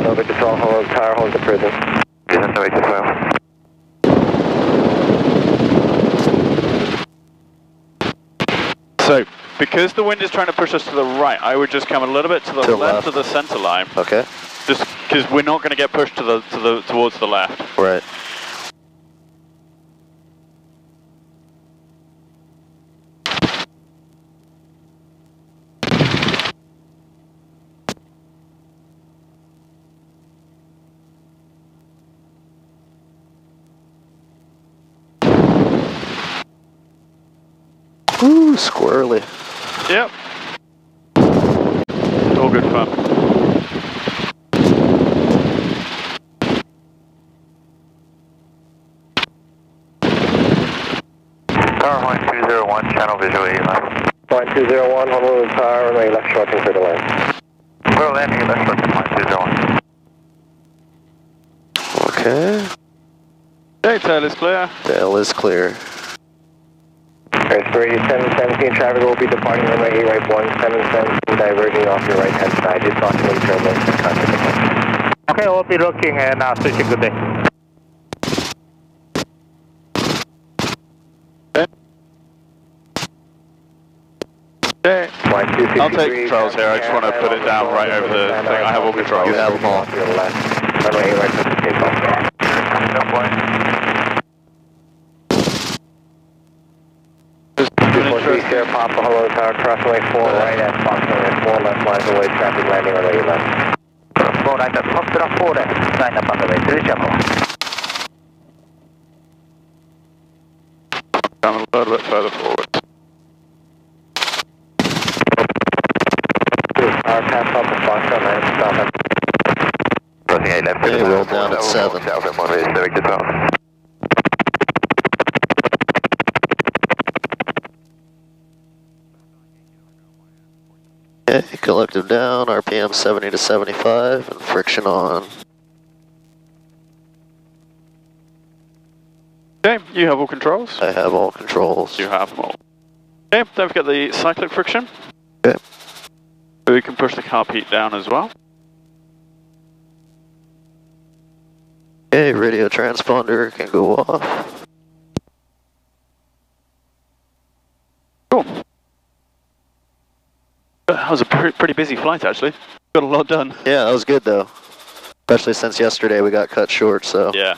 Nova control, hold tower, hold the prison. So, because the wind is trying to push us to the right, I would just come a little bit to the left of the center line. Okay. Just because we're not going to get pushed towards the left. Right. Ooh, squirrely. Yep. All good fun. Tower 1201, channel visual 1201, Honolulu Tower, runway left short and clear to land. Clear landing, left short to 1201. Okay. Okay, tail is clear. Tail is clear. Raspberry 717, traffic will be departing runway 8 right 177, diverging off your right hand side, just approximately turbulence and contact. Okay, we'll be looking and switching good day. Okay. I'll take controls here, I just want to put it down right over the thing. I have all controls. You have them all. Runway 8 right, takeoff. No point. 243 Sierra Papa, hello tower, crossway 4 right at approximately 4 left lines away, traffic landing on the left. 4 right at Foxtrot 4 right up on the way, Come a little bit further forward. Tower pass off the Foxtrot 9 stop at. Crossing 8 left. They rolled down at 7. South at Monterey, Civic to 12. Okay, collective down, RPM 70 to 75, and friction on. Okay, you have all controls? I have all controls. You have them all. Okay, don't forget the cyclic friction. Okay. We can push the carb heat down as well. Okay, radio transponder can go off. Cool. That was a pretty busy flight, actually. Got a lot done. Yeah, that was good though. Especially since yesterday we got cut short, so yeah,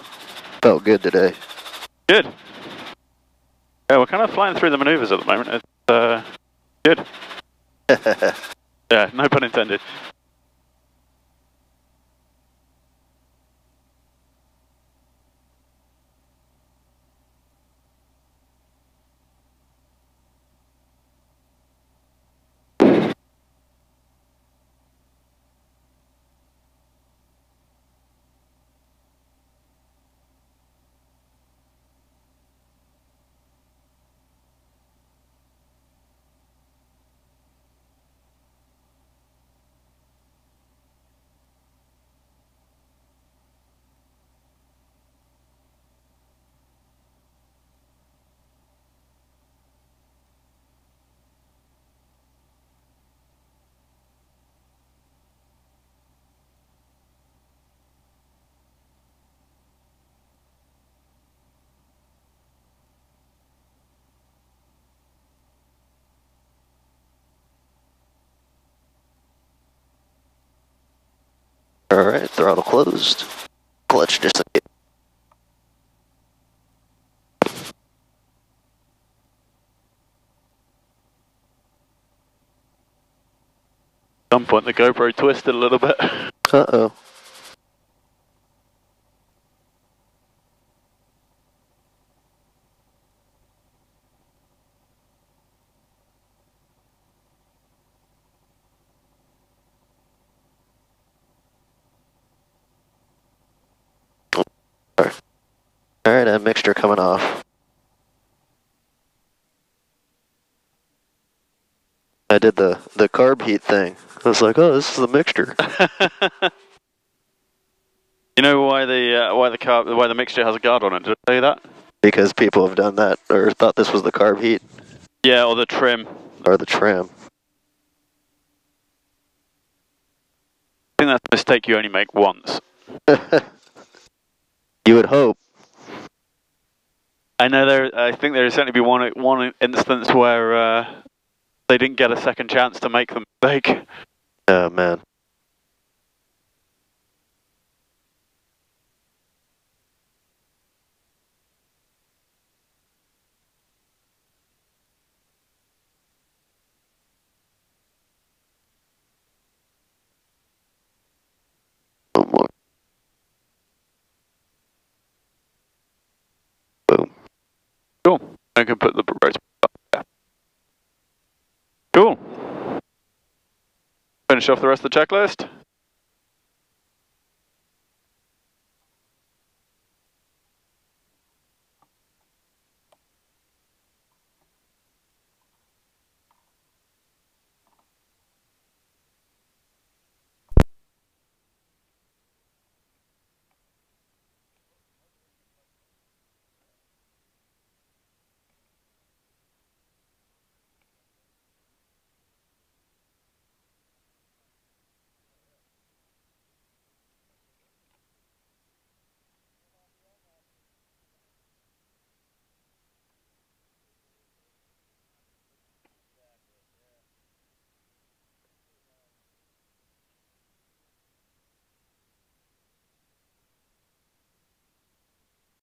felt good today. Good. Yeah, we're kind of flying through the maneuvers at the moment. It's good. Yeah, no pun intended. Alright, throttle closed. Clutch disengaged. At some point the GoPro twisted a little bit. Uh-oh. Alright, that mixture coming off. I did the carb heat thing. I was like, oh, this is the mixture. You know why the mixture has a guard on it? Did I tell you that? Because people have done that, or thought this was the carb heat. Yeah, or the trim. Or the trim. I think that's a mistake you only make once. You would hope. I know I think there certainly be one instance where they didn't get a second chance to make the mistake. Oh, man. One more. Boom. Cool. I can put the rotor up there. Cool. Finish off the rest of the checklist.